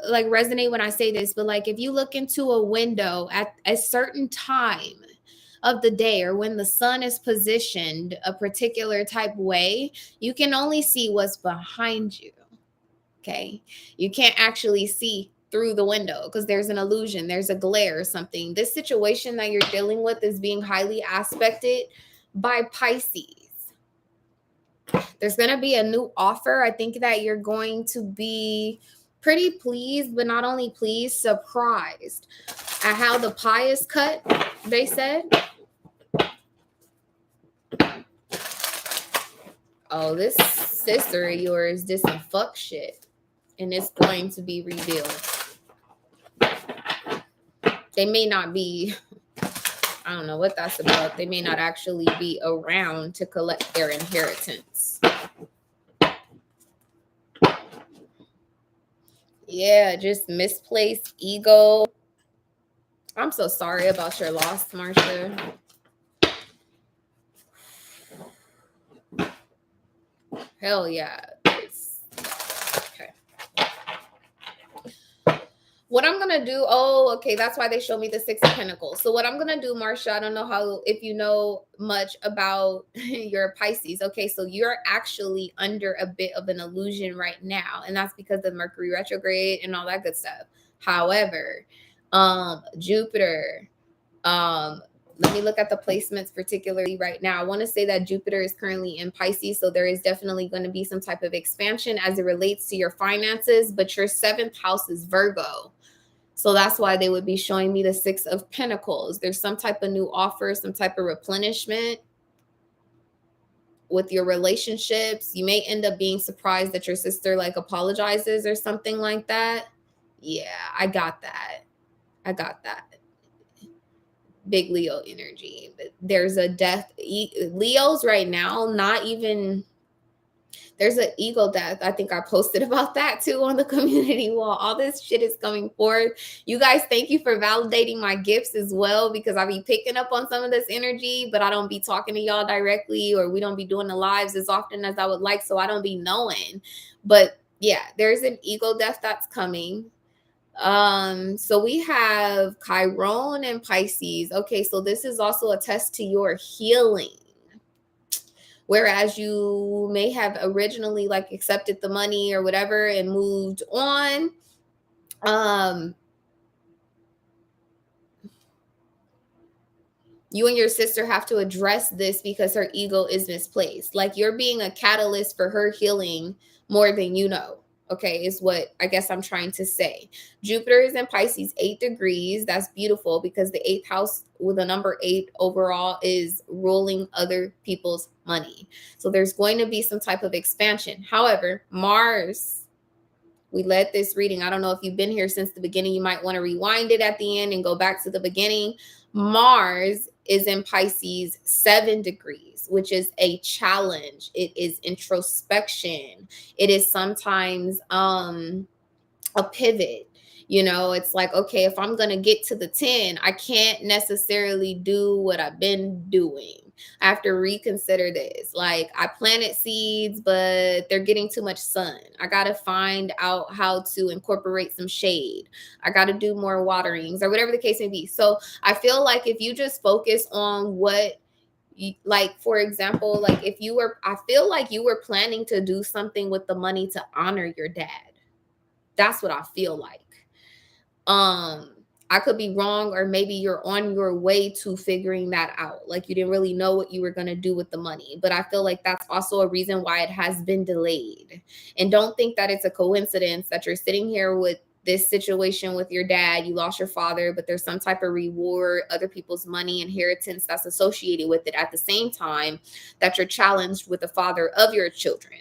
resonate when I say this, but like if you look into a window at a certain time of the day, or when the sun is positioned a particular type way, you can only see what's behind you. Okay. You can't actually see through the window because there's an illusion, there's a glare or something. This situation that you're dealing with is being highly aspected by Pisces. There's going to be a new offer. I think that you're going to be pretty pleased, but not only pleased, surprised at how the pie is cut, they said. Oh, this sister of yours did some fuck shit, and it's going to be revealed. They may not be, I don't know what that's about. They may not actually be around to collect their inheritance. Yeah, just misplaced ego. I'm so sorry about your loss, Marsha. Hell yeah. Okay. What I'm going to do, okay, that's why they show me the 6 of Pentacles. So what I'm going to do, Marsha, I don't know if you know much about your Pisces. Okay, so you're actually under a bit of an illusion right now, and that's because of Mercury retrograde and all that good stuff. However, Jupiter, let me look at the placements particularly right now. I want to say that Jupiter is currently in Pisces, so there is definitely going to be some type of expansion as it relates to your finances, but your 7th house is Virgo. So that's why they would be showing me the 6 of Pentacles. There's some type of new offer, some type of replenishment. with your relationships, you may end up being surprised that your sister like apologizes or something like that. Yeah, I got that. I got that. Big Leo energy. But there's a death. Leos right now, not even, there's an ego death. I think I posted about that too on the community wall. All this shit is coming forth. You guys, thank you for validating my gifts as well, because I be picking up on some of this energy, but I don't be talking to y'all directly, or we don't be doing the lives as often as I would like. So I don't be knowing. But yeah, there's an ego death that's coming. So we have Chiron and Pisces. Okay, so this is also a test to your healing. Whereas you may have originally like accepted the money or whatever and moved on. You and your sister have to address this because her ego is misplaced. Like, you're being a catalyst for her healing more than you know. Okay, is what I guess I'm trying to say. Jupiter is in Pisces, 8 degrees. That's beautiful, because the 8th house with a number 8 overall is ruling other people's money. So there's going to be some type of expansion. However, Mars, we led this reading. I don't know if you've been here since the beginning. You might want to rewind it at the end and go back to the beginning. Mars is in Pisces, 7 degrees, which is a challenge. It is introspection. It is sometimes a pivot. You know, it's like, okay, if I'm going to get to the 10, I can't necessarily do what I've been doing. I have to reconsider this. Like, I planted seeds, but they're getting too much sun. I got to find out how to incorporate some shade. I got to do more waterings, or whatever the case may be. So I feel like if you just focus on what, like, for example, like if you were, I feel like you were planning to do something with the money to honor your dad. That's what I feel like. I could be wrong, or maybe you're on your way to figuring that out. Like, you didn't really know what you were going to do with the money, but I feel like that's also a reason why it has been delayed. And don't think that it's a coincidence that you're sitting here with this situation with your dad. You lost your father, but there's some type of reward, other people's money, inheritance that's associated with it, at the same time that you're challenged with the father of your children.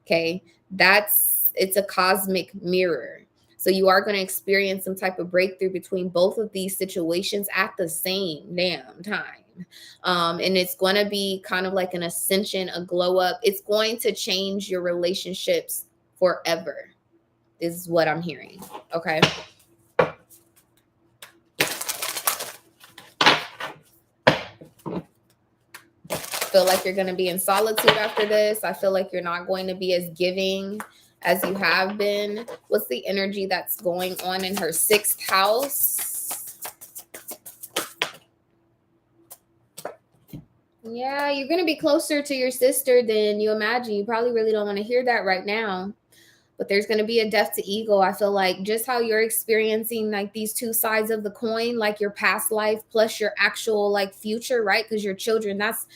Okay, it's a cosmic mirror. So you are going to experience some type of breakthrough between both of these situations at the same damn time. And it's going to be kind of like an ascension, a glow up. It's going to change your relationships forever, is what I'm hearing. Okay. Feel like you're going to be in solitude after this. I feel like you're not going to be as giving as you have been. What's the energy that's going on in her 6th house? Yeah, you're going to be closer to your sister than you imagine. You probably really don't want to hear that right now. But there's going to be a death to ego. I feel like just how you're experiencing like these two sides of the coin, like your past life plus your actual like future, right? Because your children, that's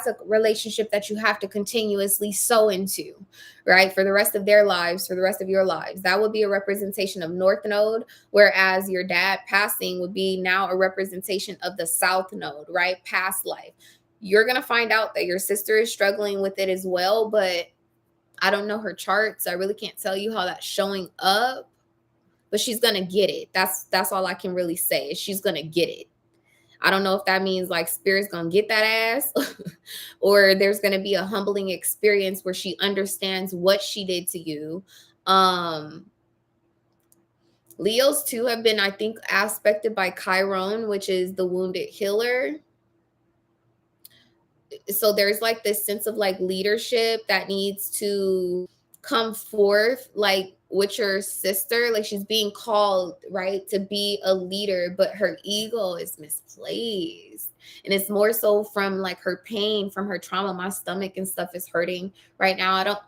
a relationship that you have to continuously sow into, right? For the rest of their lives, for the rest of your lives. That would be a representation of North Node, whereas your dad passing would be now a representation of the South Node, right? Past life. You're going to find out that your sister is struggling with it as well, but I don't know her charts. I really can't tell you how that's showing up, but she's going to get it. That's all I can really say, is she's going to get it. I don't know if that means like spirit's going to get that ass or there's going to be a humbling experience where she understands what she did to you. Leos too have been, I think, aspected by Chiron, which is the wounded healer. So there's like this sense of like leadership that needs to come forth, like with your sister. Like, she's being called, right, to be a leader, but her ego is misplaced, and it's more so from like her pain, from her trauma. My stomach and stuff is hurting right now.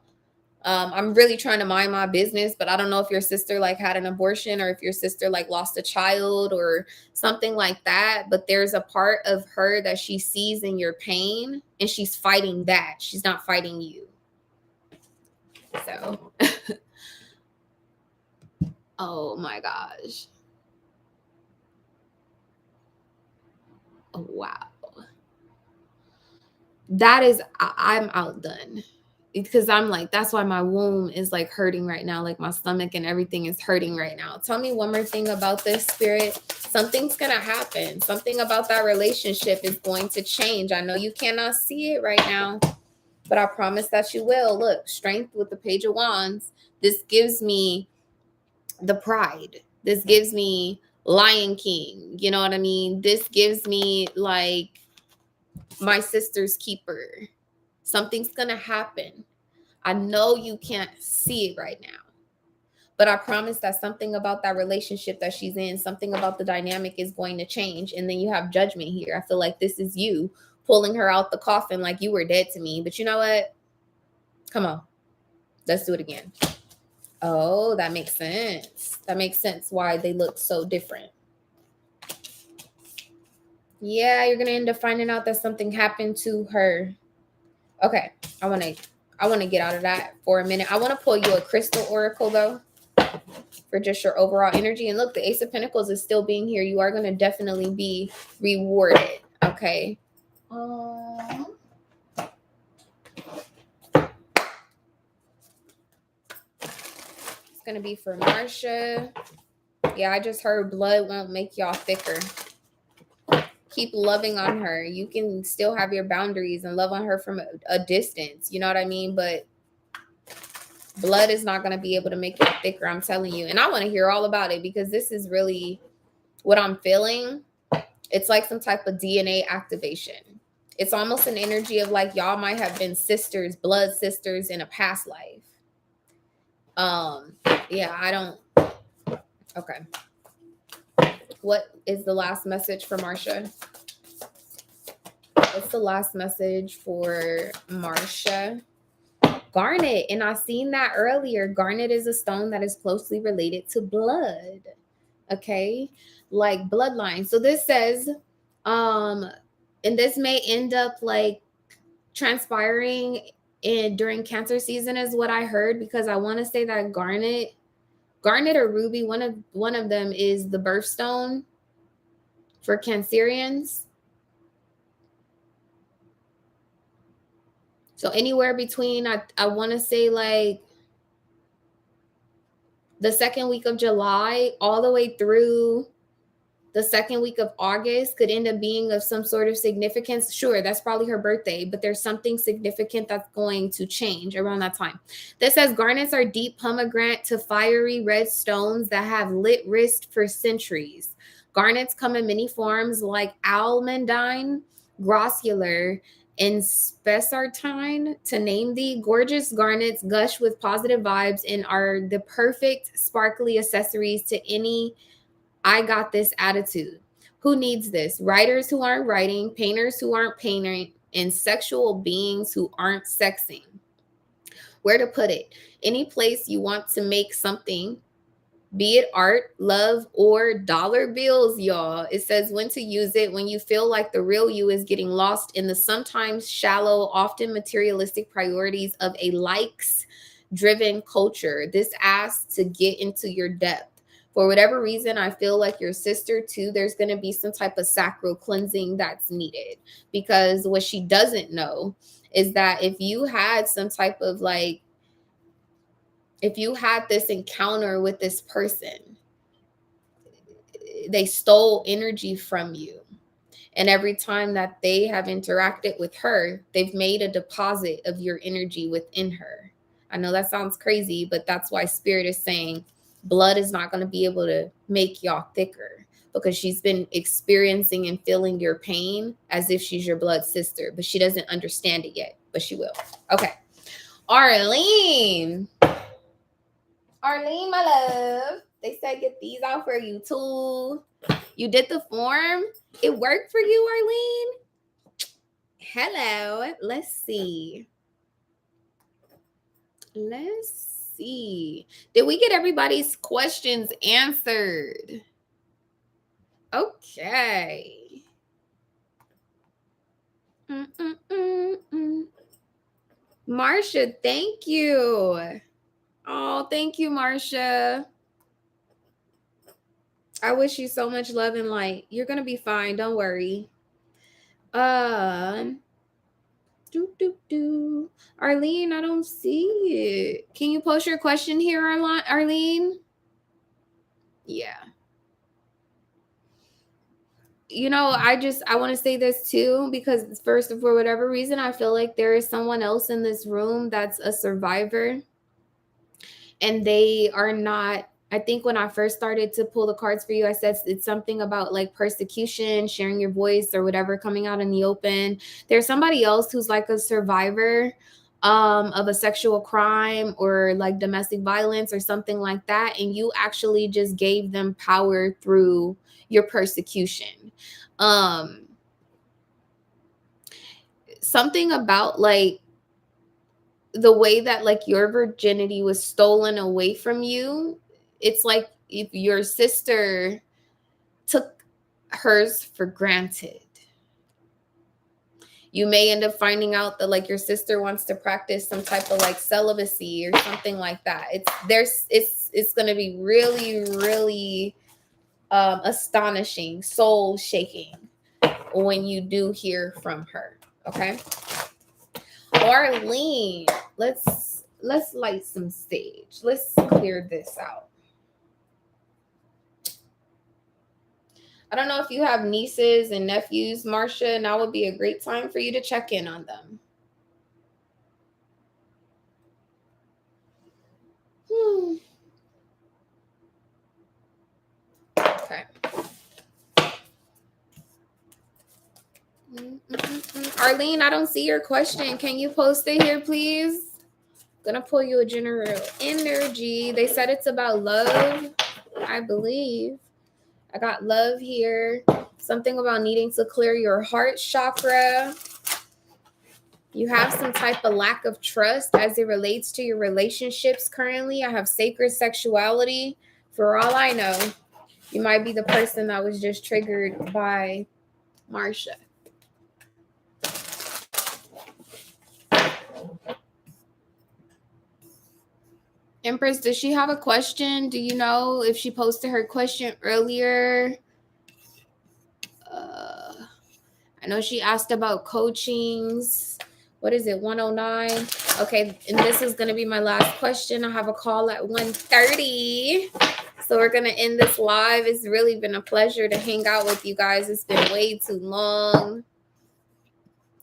I'm really trying to mind my business, but I don't know if your sister like had an abortion, or if your sister like lost a child or something like that. But there's a part of her that she sees in your pain, and she's fighting that. She's not fighting you. So, oh my gosh. Oh, wow. that is, I'm outdone. Because I'm like, that's why my womb is like hurting right now. Like my stomach and everything is hurting right now. Tell me one more thing about this, Spirit. Something's going to happen. Something about that relationship is going to change. I know you cannot see it right now, but I promise that you will. Look, strength with the Page of Wands. This gives me the pride. This gives me Lion King. You know what I mean? This gives me like my sister's keeper. Something's going to happen. I know you can't see it right now, but I promise that something about that relationship that she's in, something about the dynamic is going to change. And then you have judgment here. I feel like this is you pulling her out the coffin like you were dead to me. But you know what? Come on. Let's do it again. Oh, that makes sense. That makes sense why they look so different. Yeah, you're going to end up finding out that something happened to her. Okay, I want to get out of that for a minute. I want to pull you a crystal oracle though, for just your overall energy. And look, the Ace of Pentacles is still being here. You are going to definitely be rewarded. Okay. It's going to be for Marsha. Yeah, I just heard blood won't make y'all thicker. Keep loving on her. You can still have your boundaries and love on her from a distance. You know what I mean? But blood is not going to be able to make it thicker. I'm telling you. And I want to hear all about it because this is really what I'm feeling. It's like some type of DNA activation. It's almost an energy of like y'all might have been sisters, blood sisters in a past life. Yeah, I don't. Okay. What is the last message for Marsha? What's the last message for Marsha? Garnet. And I seen that earlier. Garnet is a stone that is closely related to blood. Okay. Like bloodline. So this says, and this may end up like transpiring during Cancer season is what I heard, because I want to say that garnet or ruby, one of them is the birthstone for Cancerians. So anywhere between, I want to say like the second week of July all the way through the second week of August could end up being of some sort of significance. Sure, that's probably her birthday, but there's something significant that's going to change around that time. This says garnets are deep pomegranate to fiery red stones that have lit wrist for centuries. Garnets come in many forms like almandine, grossular, and spessartine, to name the gorgeous garnets gush with positive vibes and are the perfect sparkly accessories to any I got this attitude. Who needs this? Writers who aren't writing, painters who aren't painting, and sexual beings who aren't sexing. Where to put it? Any place you want to make something, be it art, love, or dollar bills, y'all. It says when to use it when you feel like the real you is getting lost in the sometimes shallow, often materialistic priorities of a likes driven culture. This asks to get into your depth. For whatever reason, I feel like your sister too, there's going to be some type of sacral cleansing that's needed, because what she doesn't know is that if you had some type of like, if you had this encounter with this person, they stole energy from you. And every time that they have interacted with her, they've made a deposit of your energy within her. I know that sounds crazy, but that's why Spirit is saying blood is not going to be able to make y'all thicker, because she's been experiencing and feeling your pain as if she's your blood sister, but she doesn't understand it yet, but she will. Okay. Arlene, my love. They said get these out for you too. You did the form. It worked for you, Arlene? Hello. Let's see. Did we get everybody's questions answered? Okay. Marsha, thank you. Oh, thank you, Marsha. I wish you so much love and light. You're going to be fine. Don't worry. Arlene, I don't see it. Can you post your question here, Arlene? Yeah. You know, I want to say this too, because first, for whatever reason, I feel like there is someone else in this room that's a survivor, and they are not. I think when I first started to pull the cards for you, I said it's something about like persecution, sharing your voice or whatever, coming out in the open. There's somebody else who's like a survivor of a sexual crime or like domestic violence or something like that, and you actually just gave them power through your persecution. um Something about like the way that like your virginity was stolen away from you. It's like if your sister took hers for granted. You may end up finding out that like your sister wants to practice some type of like celibacy or something like that. It's going to be really, really astonishing, soul shaking when you do hear from her. Okay. Arlene, let's light some stage. Let's clear this out. I don't know if you have nieces and nephews, Marcia, now would be a great time for you to check in on them. Okay. Arlene, I don't see your question. Can you post it here, please? I'm gonna pull you a general energy. They said it's about love, I believe. I got love here. Something about needing to clear your heart chakra. You have some type of lack of trust as it relates to your relationships currently. I have sacred sexuality. For all I know, you might be the person that was just triggered by Marcia. Empress, does she have a question? Do you know if she posted her question earlier? I know she asked about coachings. What is it, 109? Okay, and this is going to be my last question. I have a call at 1:30. So we're going to end this live. It's really been a pleasure to hang out with you guys. It's been way too long.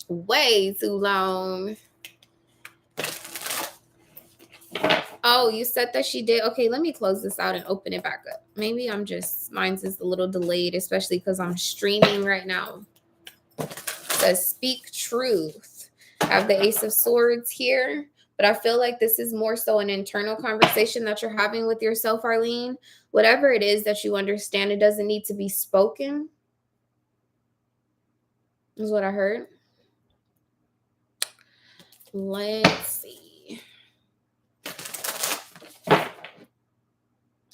Way too long. Oh, you said that she did. Okay, let me close this out and open it back up. Maybe mine's is a little delayed, especially because I'm streaming right now. It says speak truth. I have the Ace of Swords here, but I feel like this is more so an internal conversation that you're having with yourself, Arlene. Whatever it is that you understand, it doesn't need to be spoken, is what I heard. Let's see.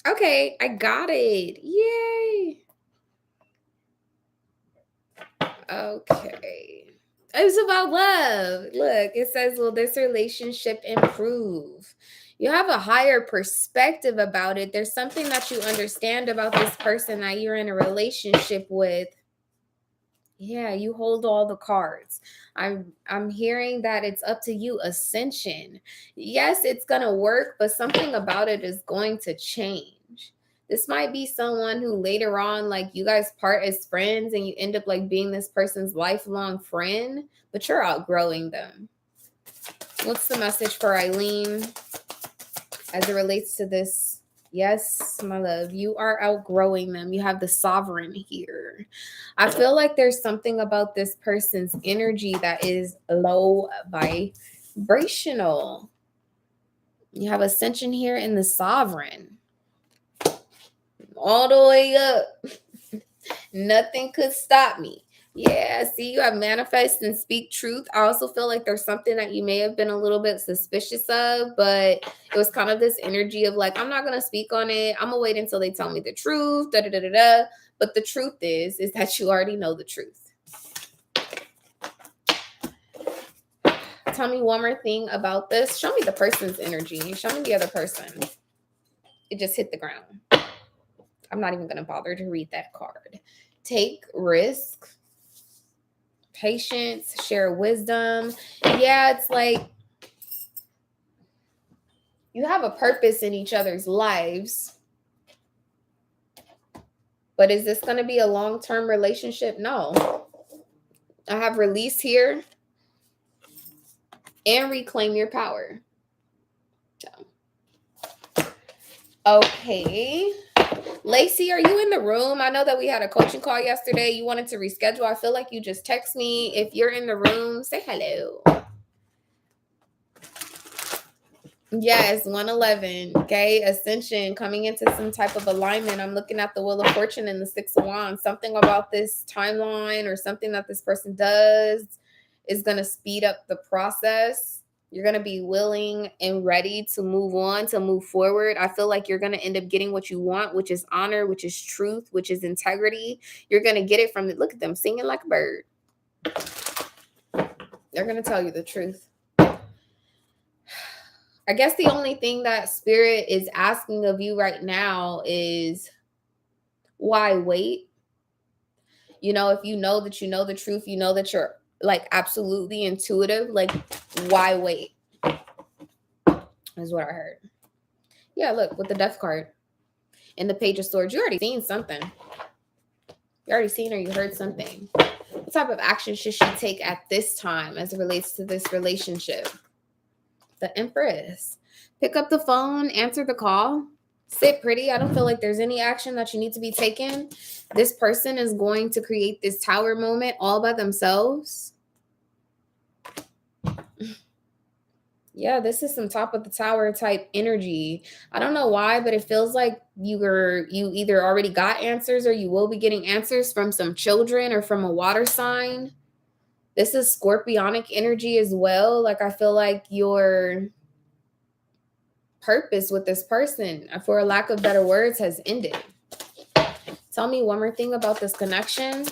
Okay, I got it. Yay. Okay. It's about love. Look, it says, will this relationship improve? You have a higher perspective about it. There's something that you understand about this person that you're in a relationship with. Yeah, you hold all the cards. I'm hearing that it's up to you, ascension. Yes, it's going to work, but something about it is going to change. This might be someone who later on, like you guys part as friends and you end up like being this person's lifelong friend, but you're outgrowing them. What's the message for Eileen as it relates to this? Yes, my love, you are outgrowing them. You have the sovereign here. I feel like there's something about this person's energy that is low vibrational. You have ascension here in the sovereign. All the way up. Nothing could stop me. Yeah, see, you have manifest and speak truth. I also feel like there's something that you may have been a little bit suspicious of, but it was kind of this energy of like, I'm not going to speak on it. I'm going to wait until they tell me the truth. Da, da, da, da, da. But the truth is that you already know the truth. Tell me one more thing about this. Show me the person's energy. Show me the other person. It just hit the ground. I'm not even going to bother to read that card. Take risk. patience, share wisdom. Yeah, it's like you have a purpose in each other's lives. But is this going to be a long-term relationship? No. I have release here and reclaim your power. So. Okay. Lacey, are you in the room? I know that we had a coaching call yesterday. You wanted to reschedule. I feel like you just text me. If you're in the room, say hello. Yes, 111. Okay. Ascension, coming into some type of alignment. I'm looking at the Wheel of Fortune and the Six of Wands. Something about this timeline or something that this person does is going to speed up the process. You're going to be willing and ready to move on, to move forward. I feel like you're going to end up getting what you want, which is honor, which is truth, which is integrity. You're going to get it from the, look at them singing like a bird. They're going to tell you the truth. I guess the only thing that Spirit is asking of you right now is why wait? You know, if you know that you know the truth, you know that you're like absolutely intuitive, like why wait? Is what I heard. Yeah, look, with the Death card and the Page of Swords, you already seen something. You already seen or you heard something. What type of action should she take at this time as it relates to this relationship? The Empress. Pick up the phone, answer the call, sit pretty. I don't feel like there's any action that you need to be taken. This person is going to create this tower moment all by themselves. Yeah, this is some top of the tower type energy. I don't know why, but it feels like you either already got answers or you will be getting answers from some children or from a water sign. This is scorpionic energy as well. Like I feel like your purpose with this person, for a lack of better words, has ended. Tell me one more thing about this connection.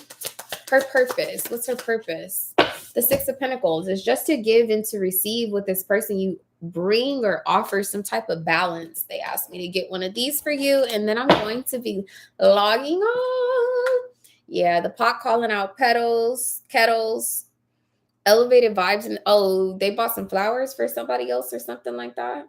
Her purpose. What's her purpose? The Six of Pentacles is just to give and to receive with this person. You bring or offer some type of balance. They asked me to get one of these for you, and then I'm going to be logging on. Yeah, the pot calling out petals, kettles, elevated vibes, and oh, they bought some flowers for somebody else or something like that.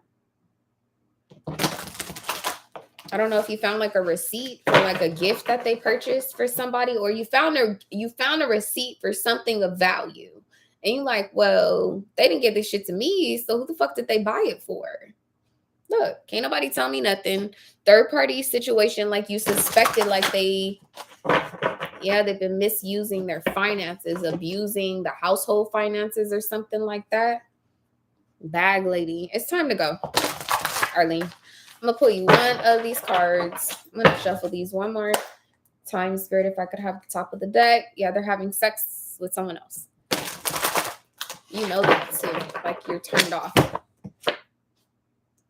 I don't know if you found like a receipt for like a gift that they purchased for somebody, or you found a receipt for something of value. And you're like, well, they didn't give this shit to me, so who the fuck did they buy it for? Look, can't nobody tell me nothing. Third party situation, like you suspected, like they've been misusing their finances, abusing the household finances or something like that. Bag lady, it's time to go, Arlene. I'm going to pull you one of these cards. I'm going to shuffle these one more time. Spirit, if I could have the top of the deck. Yeah, they're having sex with someone else. You know that too. Like you're turned off.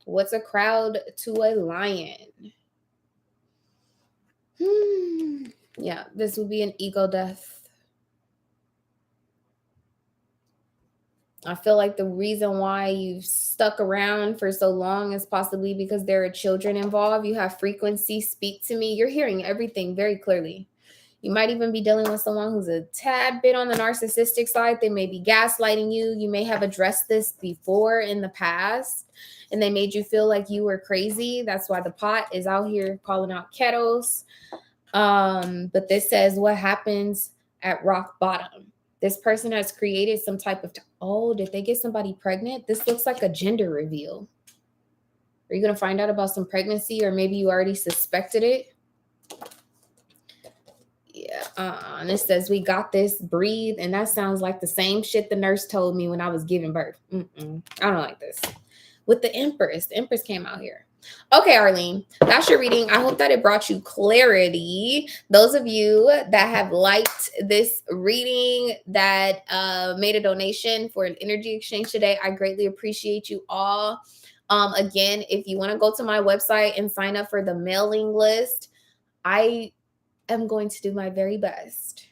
What's a crowd to a lion? Yeah, this would be an ego death. I feel like the reason why you've stuck around for so long is possibly because there are children involved. You have frequency speak to me. You're hearing everything very clearly. You might even be dealing with someone who's a tad bit on the narcissistic side. They may be gaslighting you. You may have addressed this before in the past, and they made you feel like you were crazy. That's why the pot is out here calling out kettles. But this says what happens at rock bottom. This person has created some type of, did they get somebody pregnant? This looks like a gender reveal. Are you going to find out about some pregnancy, or maybe you already suspected it? Yeah. And it says, we got this, breathe. And that sounds like the same shit the nurse told me when I was giving birth. I don't like this. With the Empress came out here. Okay, Arlene, that's your reading. I hope that it brought you clarity. Those of you that have liked this reading, that made a donation for an energy exchange today, I greatly appreciate you all. Again, if you want to go to my website and sign up for the mailing list, I am going to do my very best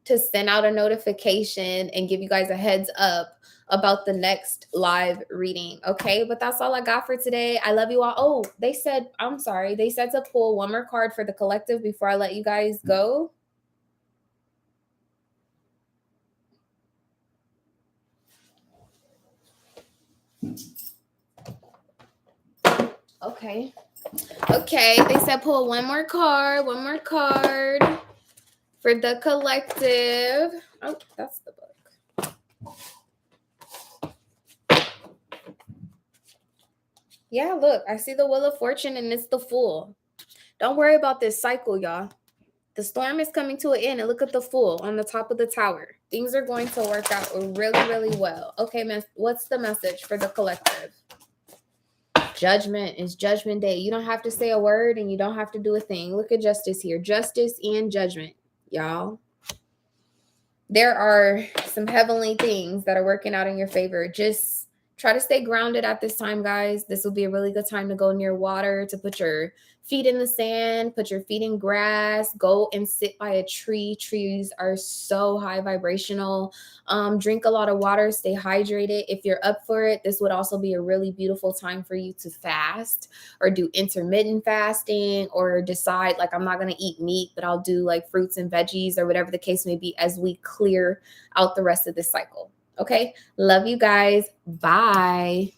to send out a notification and give you guys a heads up about the next live reading. Okay, but that's all I got for today. I love you all. Oh, they said to pull one more card for the collective before I let you guys go. Okay. Okay. They said pull one more card for the collective. Oh, that's the book. Yeah, look, I see the Wheel of Fortune and it's the Fool. Don't worry about this cycle, y'all. The storm is coming to an end, and look at the Fool on the top of the tower. Things are going to work out really, really well. Okay, what's the message for the collective? Judgment is Judgment Day. You don't have to say a word and you don't have to do a thing. Look at justice here. Justice and judgment, y'all. There are some heavenly things that are working out in your favor. Just try to stay grounded at this time, guys. This will be a really good time to go near water, to put your feet in the sand, put your feet in grass, go and sit by a tree. Trees are so high vibrational. Drink a lot of water, stay hydrated. If you're up for it, this would also be a really beautiful time for you to fast or do intermittent fasting, or decide like, I'm not going to eat meat, but I'll do like fruits and veggies or whatever the case may be as we clear out the rest of this cycle. Okay. Love you guys. Bye.